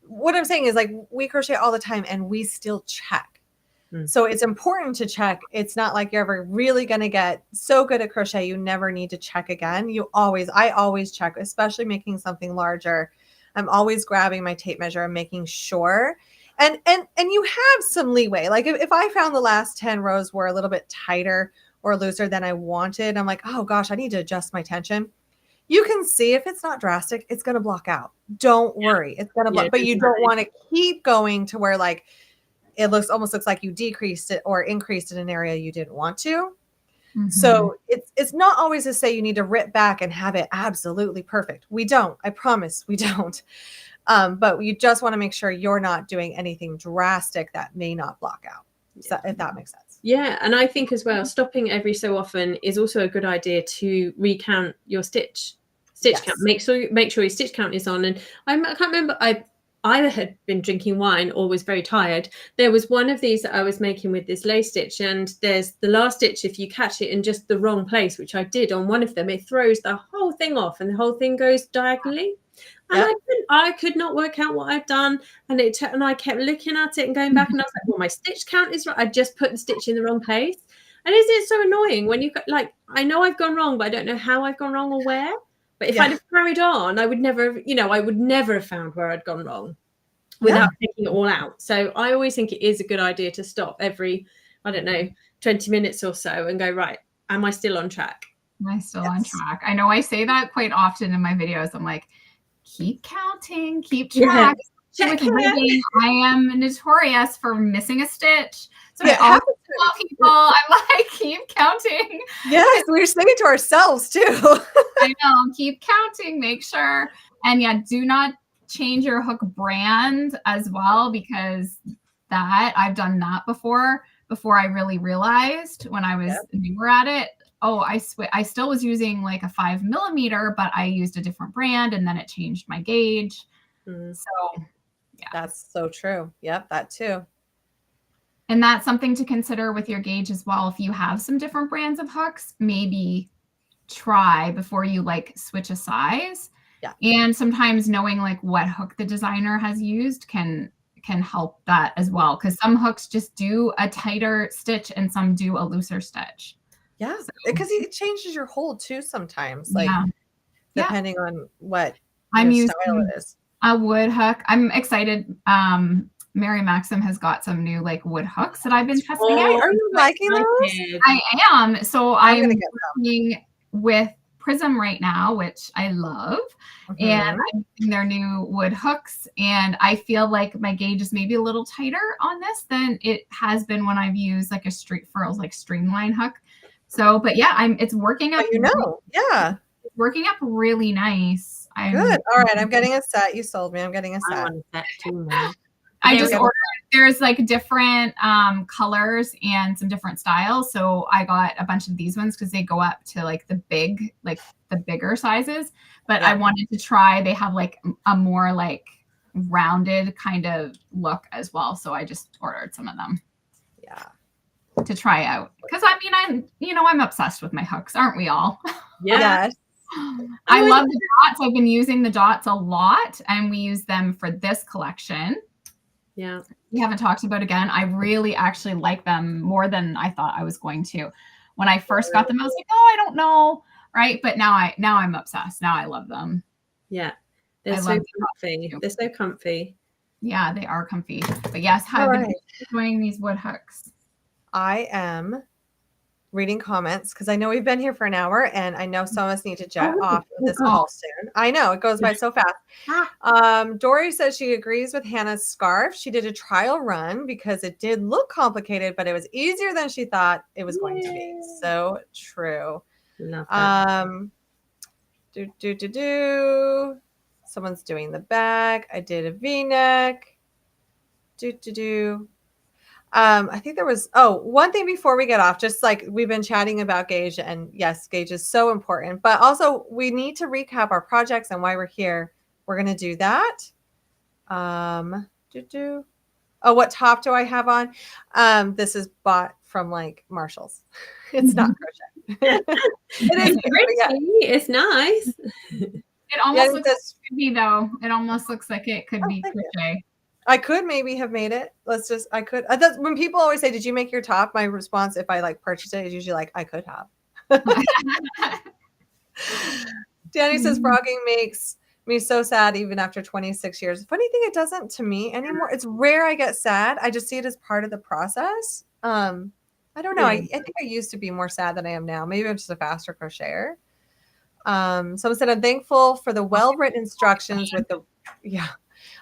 What I'm saying is, like, we crochet all the time and we still check. So it's important to check. It's not like you're ever really going to get so good at crochet you never need to check again. I always check, especially making something larger. I'm always grabbing my tape measure and making sure. And you have some leeway. Like, if I found the last 10 rows were a little bit tighter or looser than I wanted, I'm like, oh gosh, I need to adjust my tension. You can see if it's not drastic, it's going to block out. Don't worry. It's going to block, but you don't want to keep going to where, like, it almost looks like you decreased it or increased in an area you didn't want to. So it's not always to say you need to rip back and have it absolutely perfect. We don't. I promise we don't. But you just want to make sure you're not doing anything drastic that may not block out. So, if that makes sense. Yeah, and I think as well, stopping every so often is also a good idea to recount your stitch count. Make sure your stitch count is on. And I can't remember. I had been drinking wine or was very tired. There was one of these that I was making with this lay stitch, and there's the last stitch, if you catch it in just the wrong place, which I did on one of them, it throws the whole thing off and the whole thing goes diagonally. And I could not work out what I'd done. And I kept looking at it and going back, and I was like, well, my stitch count is right. I just put the stitch in the wrong place. And is it so annoying when you like, I know I've gone wrong, but I don't know how I've gone wrong or where. But if I'd have carried on, I would never have found where I'd gone wrong without taking it all out. So I always think it is a good idea to stop every, 20 minutes or so and go, right, am I still on track? Am I still on track? I know I say that quite often in my videos. I'm like, keep counting, keep track. With rigging, I am notorious for missing a stitch. So I always tell people, I'm like, keep counting. Yes, we're saying to ourselves too. I know, keep counting, make sure. And do not change your hook brand as well, because I've done that before I really realized when I was newer at it. Oh, I still was using like a 5mm, but I used a different brand, and then it changed my gauge. So that's so true. Yep, that too. And that's something to consider with your gauge as well. If you have some different brands of hooks, maybe try before you like switch a size. Yeah. And sometimes knowing like what hook the designer has used can help that as well. Because some hooks just do a tighter stitch and some do a looser stitch. Yeah, because it changes your hold too sometimes, like depending on what I'm using style it is. A wood hook. I'm excited. Mary Maxim has got some new like wood hooks that I've been testing out. Are you liking those? I am. So I'm working with Prism right now, which I love. And I'm using their new wood hooks. And I feel like my gauge is maybe a little tighter on this than it has been when I've used like a streamline hook. So, but it's working up. It's working up really nice. Good. All right. I'm getting a set. You sold me. I'm getting a set. I want a set too, man. I just ordered. There's like different colors and some different styles. So I got a bunch of these ones because they go up to like the bigger sizes. But I wanted to try. They have like a more like rounded kind of look as well. So I just ordered some of them. Yeah. To try out, because I'm obsessed with my hooks, aren't we all? Yes. I love the dots. I've been using the dots a lot, and we use them for this collection. Yeah. We haven't talked about again. I really actually like them more than I thought I was going to. When I first got them, I was like, oh, I don't know. Right. But now I'm obsessed. Now I love them. Yeah. They're so comfy. They're so comfy. Yeah, they are comfy. But yes, I've been enjoying these wood hooks. I am reading comments because I know we've been here for an hour, and I know some of us need to jet off of this call soon. I know it goes by so fast. Dory says she agrees with Hannah's scarf. She did a trial run because it did look complicated, but it was easier than she thought it was going to be. So true. Love that. Someone's doing the back. I did a V-neck. I think there was, one thing before we get off, just like we've been chatting about gauge, and yes, gauge is so important, but also we need to recap our projects and why we're here. We're going to do that. What top do I have on? This is bought from like Marshall's. It's not crochet. It is pretty. It's nice. It almost looks like it could be though. It almost looks like it could be crochet. I could maybe have made it. I could. When people always say, "Did you make your top?" My response, if I like purchase it, is usually like, "I could have." Danny says, "Frogging makes me so sad, even after 26 years." Funny thing, it doesn't to me anymore. It's rare I get sad. I just see it as part of the process. I don't know. I think I used to be more sad than I am now. Maybe I'm just a faster crocheter. Someone said, "I'm thankful for the well-written instructions with the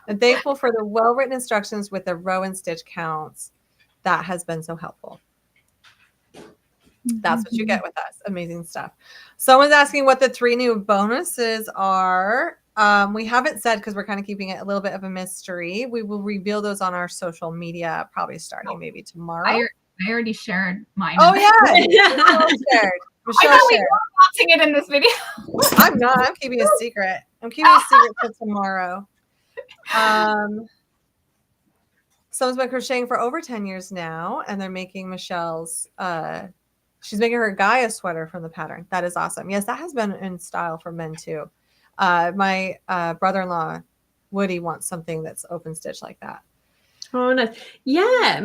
I'm thankful for the well-written instructions with the row and stitch counts. That has been so helpful." That's what you get with us. Amazing stuff. Someone's asking what the 3 new bonuses are. We haven't said because we're kind of keeping it a little bit of a mystery. We will reveal those on our social media, probably starting maybe tomorrow. I already shared mine. Oh, yeah. Michelle shared. I thought we were announcing it in this video. I'm not. I'm keeping a secret. I'm keeping a secret till tomorrow. Someone's been crocheting for over 10 years now, and they're making Michelle's, she's making her Gaia sweater from the pattern. That is awesome. Yes, that has been in style for men too. My brother-in-law, Woody, wants something that's open stitch like that. Oh, nice. Yeah,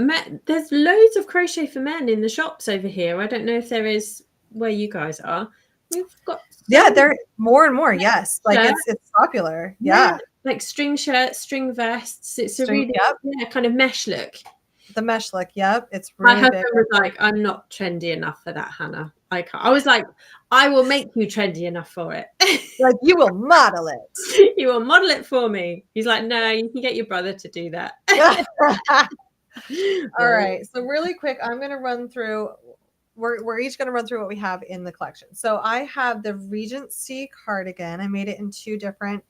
there's loads of crochet for men in the shops over here. I don't know if there is where you guys are. We've got they're more and more. Yes, like it's popular. Yeah, like string shirts, string vests. It's a really kind of mesh look. The mesh look. Yep, it's really my husband was like, "I'm not trendy enough for that, Hannah. I can't." I was like, "I will make you trendy enough for it." Like, you will model it. You will model it for me. He's like, "No, you can get your brother to do that." All right. So really quick, I'm going to run through. We're each going to run through what we have in the collection. So I have the Regency cardigan. I made it in 2 different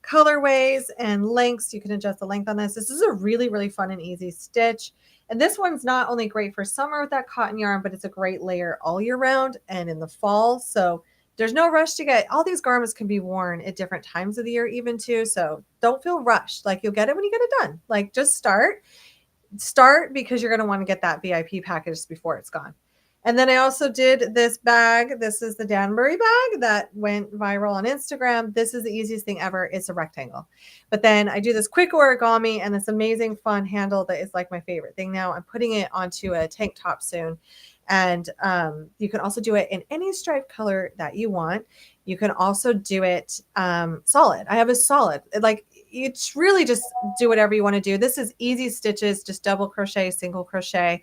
colorways and lengths. You can adjust the length on this. This is a really, really fun and easy stitch. And this one's not only great for summer with that cotton yarn, but it's a great layer all year round and in the fall. So there's no rush to get, all these garments can be worn at different times of the year even too. So don't feel rushed. Like, you'll get it when you get it done. Like, just start because you're going to want to get that VIP package before it's gone. And then I also did this bag. This is the Danbury bag that went viral on Instagram. This is the easiest thing ever. It's a rectangle. But then I do this quick origami and this amazing fun handle that is like my favorite thing now. I'm putting it onto a tank top soon. And you can also do it in any striped color that you want. You can also do it solid. I have a solid. Like, it's really just do whatever you want to do. This is easy stitches, just double crochet, single crochet.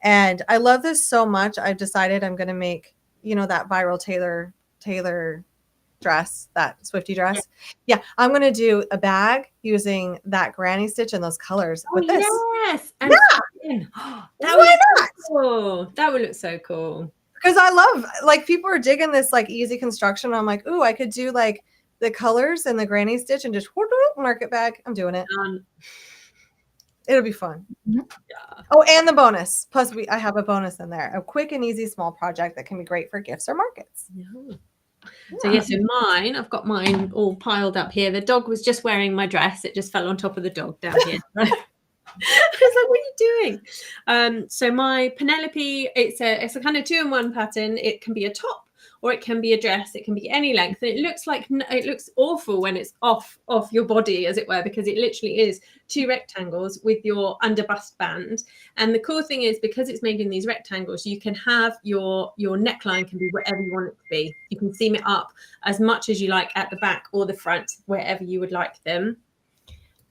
And I love this so much. I've decided I'm going to make, that viral Taylor dress, that Swifty dress. Yeah. I'm going to do a bag using that granny stitch and those colors with this. Yes. And that would look cool. That would look so cool. Because I love, like, people are digging this like easy construction. I'm like, ooh, I could do like the colors and the granny stitch and just mark it back. I'm doing it. It'll be fun. Yeah. Oh, and the bonus. Plus, I have a bonus in there. A quick and easy small project that can be great for gifts or markets. Yeah. So mine, I've got mine all piled up here. The dog was just wearing my dress. It just fell on top of the dog down here. I was like, what are you doing? So my Penelope, it's a kind of 2-in-1 pattern. It can be a top or it can be a dress. It can be any length. And it looks awful when it's off your body, as it were, because it literally is 2 rectangles with your under bust band. And the cool thing is, because it's made in these rectangles, you can have your neckline can be whatever you want it to be. You can seam it up as much as you like at the back or the front, wherever you would like them.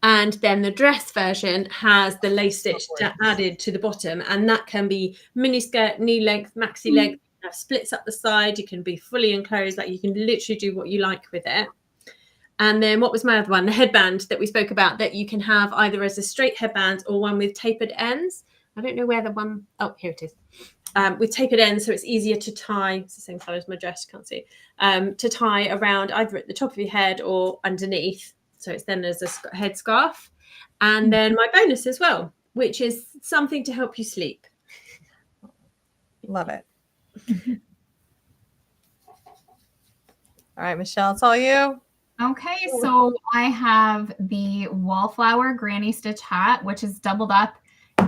And then the dress version has the lace stitch added to the bottom, and that can be mini skirt, knee length, maxi length. Have splits up the side. You can be fully enclosed. Like, you can literally do what you like with it. And then what was my other one? The headband that we spoke about, that you can have either as a straight headband or one with tapered ends. I don't know where the one. Oh, here it is. With tapered ends, so it's easier to tie. It's the same color as my dress. You can't see. To tie around either at the top of your head or underneath. So it's then as a head scarf. And then my bonus as well, which is something to help you sleep. Love it. All right, Michelle, it's all you. Okay, so I have the Wallflower Granny Stitch hat, which is doubled up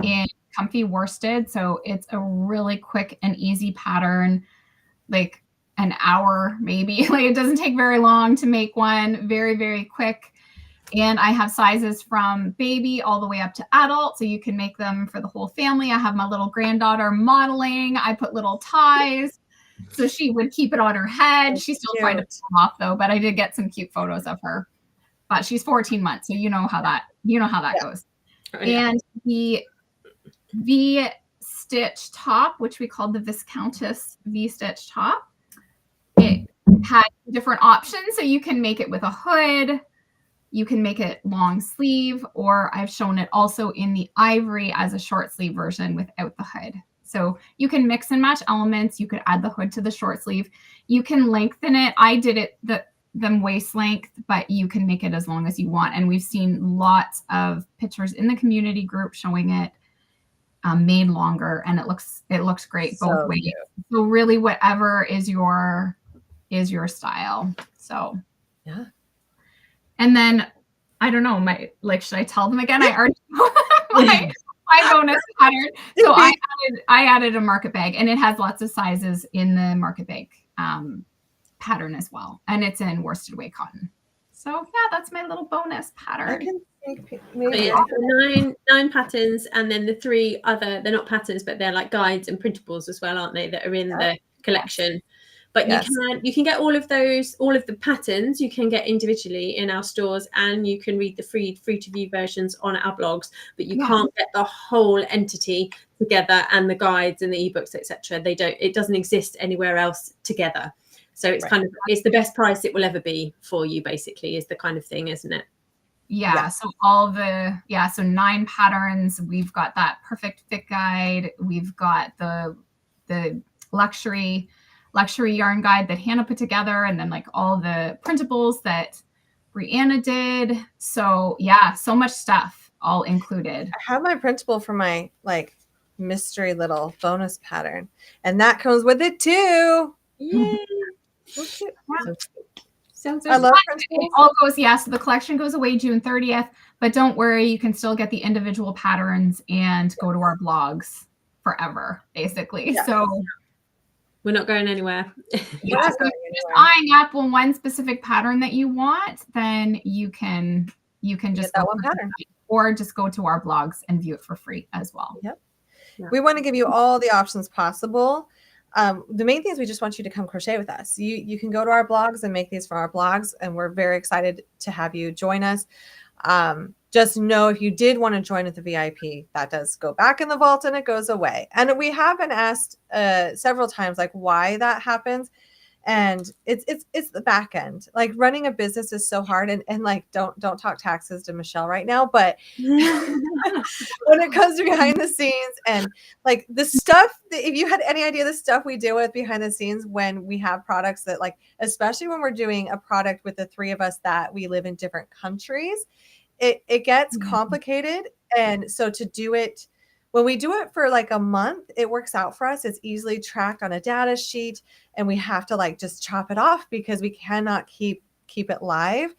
in comfy worsted. So it's a really quick and easy pattern, like an hour maybe. Like, it doesn't take very long to make one. Very, very quick. And I have sizes from baby all the way up to adult, so you can make them for the whole family. I have my little granddaughter modeling. I put little ties so she would keep it on her head. She's still trying to pull them off though, but I did get some cute photos of her. But she's 14 months, so you know how that goes. Oh, yeah. And the V-stitch top, which we called the Viscountess V-stitch top, it had different options, so you can make it with a hood. You can make it long sleeve, or I've shown it also in the ivory as a short sleeve version without the hood. So you can mix and match elements. You could add the hood to the short sleeve. You can lengthen it. I did it the waist length, but you can make it as long as you want. And we've seen lots of pictures in the community group showing it made longer, and it looks great both ways. So really, whatever is your style. So yeah. And then I don't know, should I tell them again? I already my bonus pattern. So I added a market bag, and it has lots of sizes in the market bag pattern as well. And it's in worsted weight cotton. So yeah, that's my little bonus pattern. I can think maybe nine patterns, and then the 3 other, they're not patterns, but they're like guides and printables as well, aren't they, that are in the collection. But you can get all of the patterns you can get individually in our stores, and you can read the free to view versions on our blogs, but you can't get the whole entity together, and the guides and the ebooks, etc. It doesn't exist anywhere else together. So it's kind of, it's the best price it will ever be for you, basically, is the kind of thing, isn't it? Yeah. So so 9 patterns. We've got that perfect fit guide. We've got the luxury yarn guide that Hannah put together, and then like all the printables that Brianna did. So yeah, so much stuff all included. I have my printable for my like mystery little bonus pattern, and that comes with it too. Yay. Okay. So I love it all goes, so the collection goes away June 30th, but don't worry, you can still get the individual patterns and go to our blogs forever, basically. Yeah. So we're not going anywhere. So if you're just eyeing up on one specific pattern that you want, then you can just that one pattern, or just go to our blogs and view it for free as well. Yep. Yeah. We want to give you all the options possible. The main thing is we just want you to come crochet with us. You can go to our blogs and make these for our blogs, and we're very excited to have you join us. Just know if you did want to join at the VIP, that does go back in the vault and it goes away. And we have been asked several times like why that happens. And it's the back end. Like running a business is so hard, and like don't talk taxes to Michelle right now, but when it comes to behind the scenes and like the stuff that, if you had any idea the stuff we deal with behind the scenes when we have products that, like, especially when we're doing a product with the 3 of us that we live in different countries, it gets complicated. And so to do it, when we do it for like a month, it works out for us. It's easily tracked on a data sheet, and we have to like just chop it off because we cannot keep it live.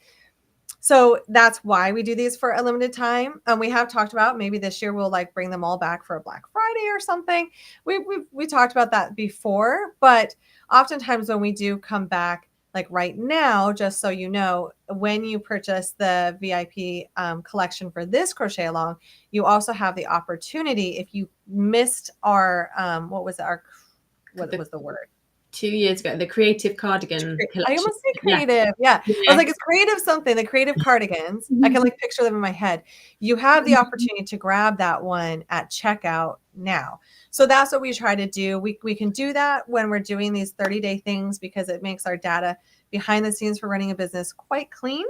So that's why we do these for a limited time. We have talked about maybe this year we'll like bring them all back for a Black Friday or something. We talked about that before, but oftentimes when we do come back, like right now, just so you know, when you purchase the VIP collection for this crochet along, you also have the opportunity, if you missed our, what was the word? 2 years ago, the creative cardigan collection. I almost say creative. Yeah. I was like, it's creative something, the creative cardigans. I can like picture them in my head. You have the opportunity to grab that one at checkout now. So that's what we try to do. We can do that when we're doing these 30-day things because it makes our data behind the scenes for running a business quite clean,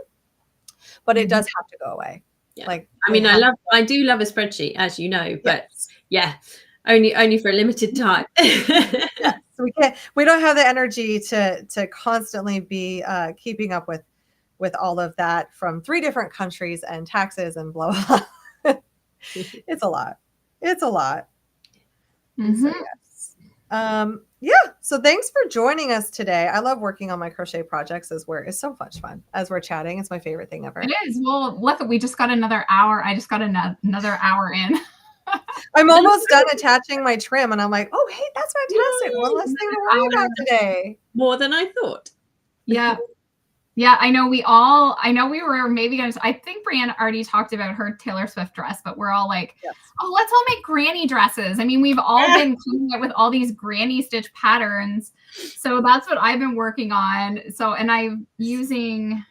but it does have to go away. Yeah. Like, I mean, I do love a spreadsheet, as you know, but only for a limited time. Yes. So we don't have the energy to constantly be keeping up with all of that from 3 different countries and taxes and blah, blah. It's a lot. Mm-hmm. So, so thanks for joining us today. I love working on my crochet projects it's so much fun as we're chatting. It's my favorite thing ever. It is. Well, look, we just got another hour. I just got another hour in. I'm almost done attaching my trim, and I'm like, oh, hey, that's fantastic. One less thing to worry about today. More than I thought. Yeah. I know we were maybe going to, I think Brianna already talked about her Taylor Swift dress, but we're all like, oh, let's all make granny dresses. I mean, we've all been coming up with all these granny stitch patterns. So that's what I've been working on. So, and I'm using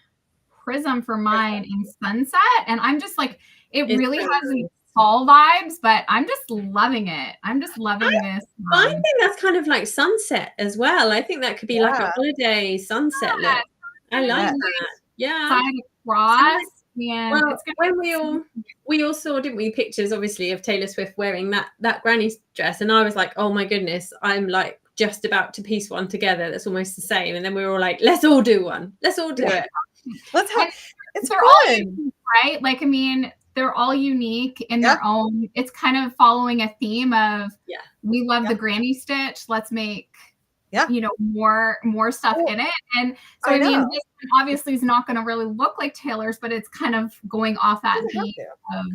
Prism for mine in Sunset. And I'm just like, it's really has these fall vibes, but I'm just loving it. I'm just loving this. I think that's kind of like sunset as well. I think that could be like a holiday sunset look. I like that. Yeah. Side across. And well, when we all saw, didn't we, pictures obviously of Taylor Swift wearing that granny dress, and I was like, oh my goodness, I'm like just about to piece one together that's almost the same. And then we were all like, let's all do one. Let's all do it. Let's have it's fun. All unique, right? Like, I mean, they're all unique in their own. It's kind of following a theme of we love the granny stitch. Let's make more stuff in it. And so I mean, this one obviously is not going to really look like Taylor's, but it's kind of going off that beat of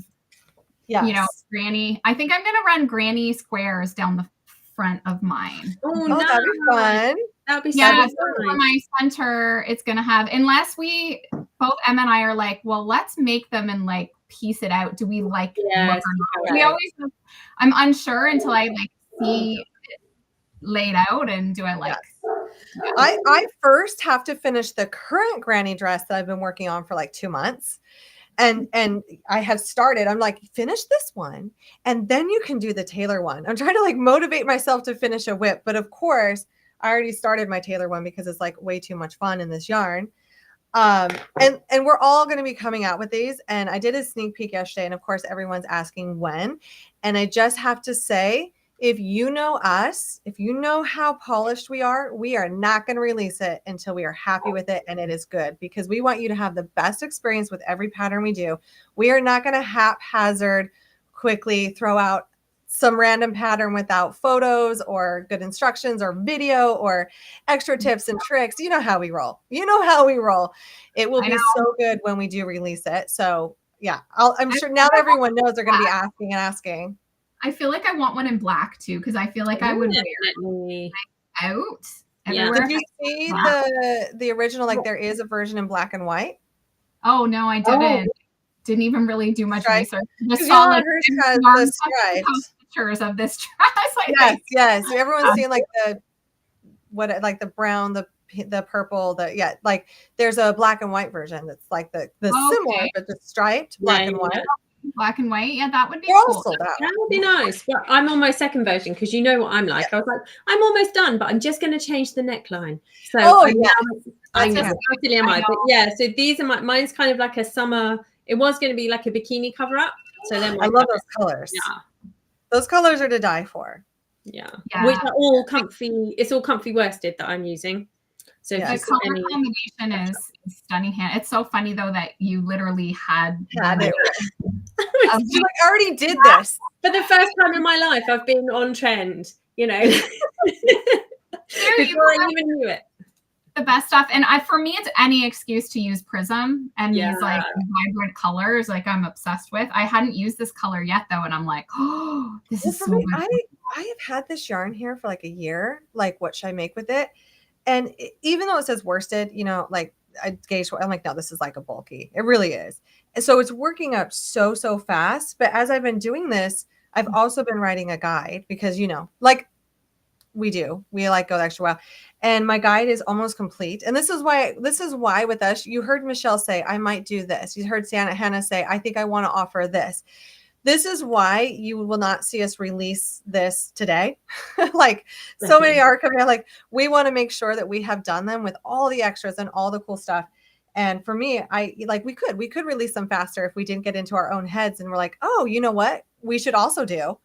granny. I think I'm going to run granny squares down the front of mine. Oh, that'd be fun. That'd be so for my center, it's going to have, unless both Em and I are like, well, let's make them and like piece it out. Do we like look or not? We always, I'm unsure until I like see it laid out, and do I like I first have to finish the current granny dress that I've been working on for like 2 months. And I have started, I'm like, finish this one, and then you can do the Taylor one. I'm trying to like motivate myself to finish a whip. But of course, I already started my Taylor one because it's like way too much fun in this yarn. And we're all going to be coming out with these. And I did a sneak peek yesterday. And of course, everyone's asking when. And I just have to say, if you know us, if you know how polished we are not going to release it until we are happy with it and it is good, because we want you to have the best experience with every pattern we do. We are not going to haphazard quickly throw out some random pattern without photos or good instructions or video or extra tips and tricks. You know how we roll. It will be so good when we do release it. So yeah, I'm sure now that everyone knows, they're going to be asking. I feel like I want one in black too, because I feel like I would wear it out everywhere. Did you see the original? Like there is a version in black and white. Oh no, I didn't. Didn't even really do much research. Just saw like the pictures of this dress. Yes. Everyone's seeing like the brown, the purple, like there's a black and white version that's like the similar but just striped black and white. Black and white, that would be cool. That would be nice. But I'm on my second version because you know what I'm like. I was like, I'm almost done, but I'm just going to change the neckline. So I'm totally am I. But yeah, so these are mine's kind of like a summer. It was going to be like a bikini cover up. So then I love those colors. Yeah, those colors are to die for. Yeah, which are all comfy. It's all comfy worsted that I'm using. So the color combination is stunning. It's so funny though that you literally had it. You like already did this for the first time in my life. I've been on trend, before I even knew it. The best stuff, and for me, it's any excuse to use Prism and these like vibrant colors. Like I'm obsessed with. I hadn't used this color yet though, and I'm like, oh, this is so good. I have had this yarn here for like a year. Like, what should I make with it? And even though it says worsted, like I gauged, I'm like, no, this is like a bulky. It really is. And so it's working up so fast. But as I've been doing this, I've also been writing a guide because, like we like go the extra while. And my guide is almost complete. And this is why with us, you heard Michelle say, I might do this. You heard Hannah say, I think I want to offer this. This is why you will not see us release this today. Like so many are coming out. Like we want to make sure that we have done them with all the extras and all the cool stuff. And for me, we could release them faster if we didn't get into our own heads and we're like, oh, you know what? We should also do.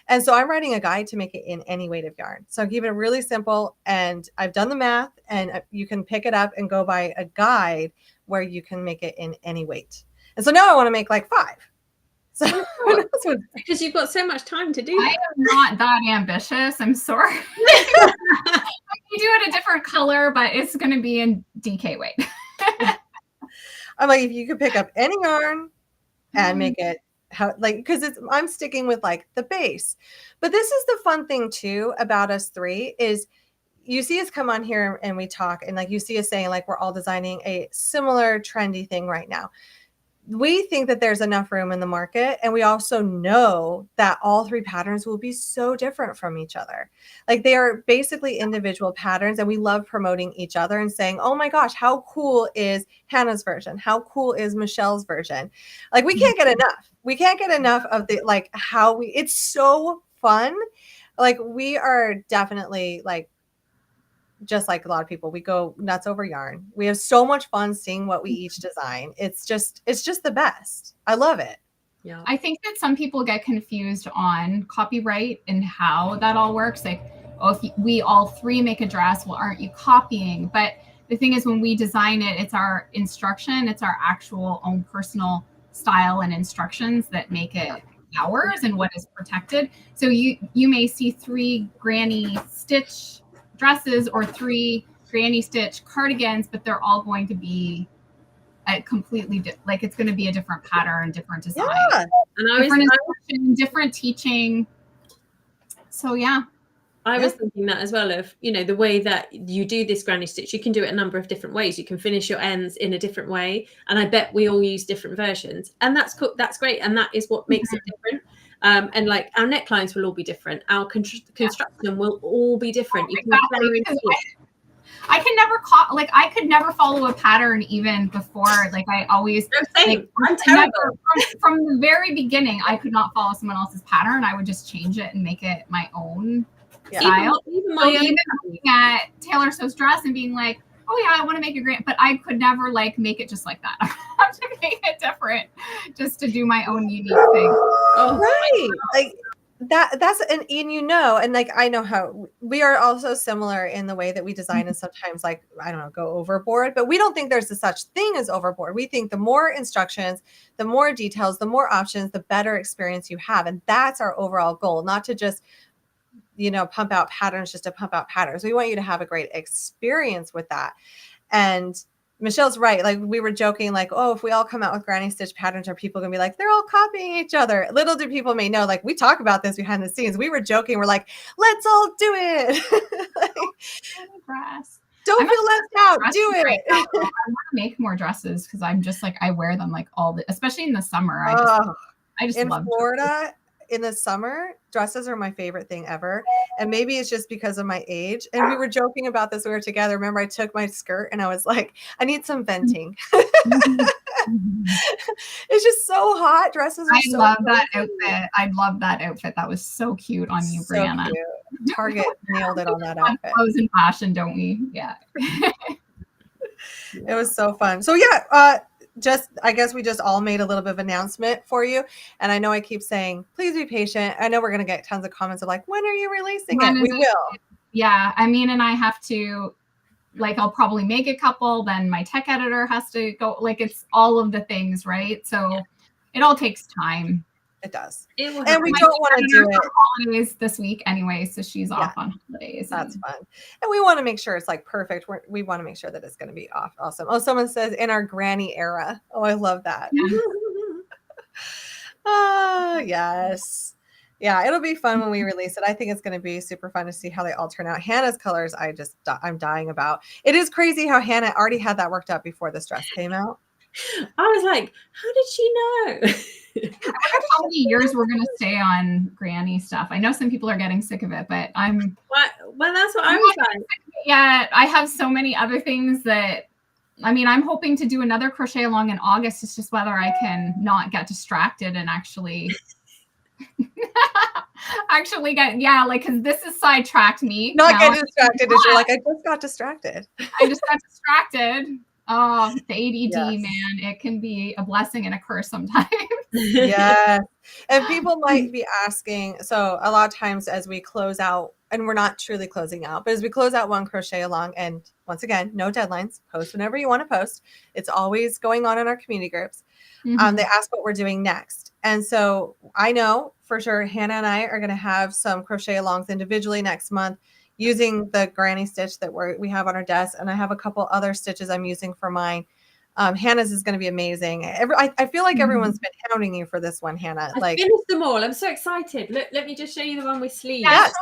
And so I'm writing a guide to make it in any weight of yarn. So keep it really simple. And I've done the math, and you can pick it up and go by a guide where you can make it in any weight. And so now I want to make like 5. So because you've got so much time to do that. I am not that ambitious. I'm sorry. You do it a different color, but it's going to be in DK weight. I'm like, if you could pick up any yarn and make it because I'm sticking with like the base. But this is the fun thing too about us 3 is you see us come on here and we talk, and like you see us saying like we're all designing a similar trendy thing right now. We think that there's enough room in the market, and we also know that all 3 patterns will be so different from each other. Like they are basically individual patterns, and we love promoting each other and saying, oh my gosh, how cool is Hannah's version? How cool is Michelle's version? Like we can't get enough. We can't get enough of the like how it's so fun. Like we are definitely like, just like a lot of people, we go nuts over yarn. We have so much fun seeing what we each design. It's just the best. I love it. Yeah. I think that some people get confused on copyright and how that all works. Like, oh, if we all 3 make a dress, well, aren't you copying? But the thing is, when we design it, it's our instruction. It's our actual own personal style and instructions that make it ours and what is protected. So you may see 3 granny stitch dresses or 3 granny stitch cardigans, but they're all going to be a completely like it's going to be a different pattern, different design, Yeah. And different teaching. So yeah. I was thinking that as well, of, you know, the way that you do this granny stitch, you can do it a number of different ways. You can finish your ends in a different way. And I bet we all use different versions. And that's cool. That's great. And that is what makes it different. And like our necklines will all be different. Our construction will all be different. You can I can never I could never follow a pattern even before. Like I always I'm terrible. From the very beginning, I could not follow someone else's pattern. I would just change it and make it my own style. Even looking at Taylor Swift's dress and being like, oh yeah, I want to make a great, but I could never like make it just like that. I have to make it different just to do my own unique thing. Oh, right. Like that's and you know, and like I know how we are also similar in the way that we design, and sometimes like I don't know, go overboard, but we don't think there's a such thing as overboard. We think the more instructions, the more details, the more options, the better experience you have, and that's our overall goal. Not to just, you know, pump out patterns just to pump out patterns. We want you to have a great experience with that. And Michelle's right. Like we were joking, like, oh, if we all come out with granny stitch patterns, are people gonna be like, they're all copying each other? Little do people may know, like we talk about this behind the scenes. We were joking. We're like, let's all do it. Don't feel left out. Do it. Right, I want to make more dresses because I'm just like, I wear them like especially in the summer. I just love Florida. Dresses. In the summer, dresses are my favorite thing ever. And maybe it's just because of my age. And we were joking about this. We were together. Remember, I took my skirt and I was like, I need some venting. It's just so hot. Dresses are so love that outfit. I love that outfit. That was so cute on you, so Brianna. Cute. Target nailed it on that outfit. Clothes and fashion, don't we? Yeah. It was so fun. So yeah, I guess we just all made a little bit of announcement for you. And I know I keep saying, please be patient. I know we're going to get tons of comments of like, when are you releasing it? We will. Yeah. I mean, and I have to, like, I'll probably make a couple, then my tech editor has to go, like, it's all of the things, right? So it all takes time. It does. And we don't want to do it holidays this week anyway, so she's off on holidays. That's fun. And we want to make sure it's like perfect. We want to make sure that it's going to be awesome. Oh, someone says in our granny era. Oh, I love that. Yes. Yeah, it'll be fun when we release it. I think it's going to be super fun to see how they all turn out. Hannah's colors, I'm dying about. It is crazy how Hannah already had that worked out before this dress came out. I was like, how did she know? I wonder how many years we're going to stay on granny stuff. I know some people are getting sick of it, but I'm... Well, that's what I was like. Yeah, I have so many other things that... I mean, I'm hoping to do another crochet along in August. It's just whether I can not get distracted and actually... because this has sidetracked me. Not get distracted. You're like, I just got distracted. I just got distracted. Oh, the ADD, man, it can be a blessing and a curse sometimes. Yes. And people might be asking, so a lot of times as we close out, and we're not truly closing out, but as we close out one crochet along, and once again, no deadlines, post whenever you want to post. It's always going on in our community groups. Mm-hmm. They ask what we're doing next. And so I know for sure Hannah and I are going to have some crochet alongs individually next month, using the granny stitch that we have on our desk. And I have a couple other stitches I'm using for mine. Hannah's is going to be amazing. I feel like everyone's been hounding you for this one, Hannah. I finished them all. I'm so excited. Look, let me just show you the one with sleeves. Yes.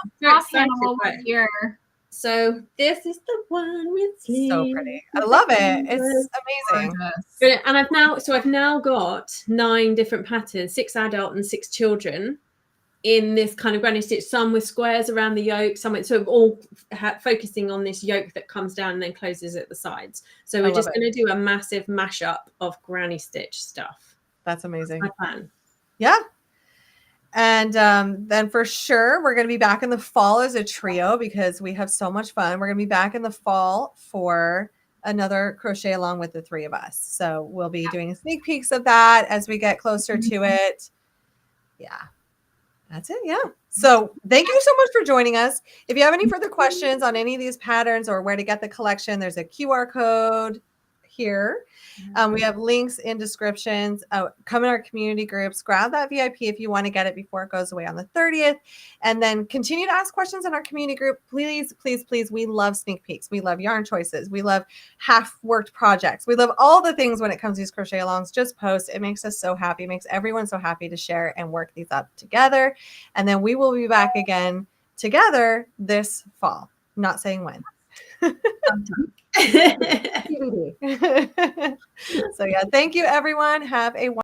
Here. So this is the one with sleeves. So pretty. I love it. It's amazing. Brilliant. And I've now got 9 different patterns, 6 adult and 6 children, in this kind of granny stitch, some with squares around the yoke, some sort of all focusing on this yoke that comes down and then closes at the sides. So we're just going to do a massive mashup of granny stitch stuff. That's amazing. That's my plan. Yeah. And then for sure, we're going to be back in the fall as a trio because we have so much fun. We're going to be back in the fall for another crochet along with the 3 of us. So we'll be doing sneak peeks of that as we get closer to it. Yeah. That's it. Yeah. So thank you so much for joining us. If you have any further questions on any of these patterns or where to get the collection, there's a QR code here. We have links in descriptions. Come in our community groups, grab that VIP if you want to get it before it goes away on the 30th, and then continue to ask questions in our community group. Please, please, please. We love sneak peeks. We love yarn choices. We love half-worked projects. We love all the things when it comes to these crochet alongs. Just post. It makes us so happy. It makes everyone so happy to share and work these up together. And then we will be back again together this fall. Not saying when. So yeah, thank you everyone. Have a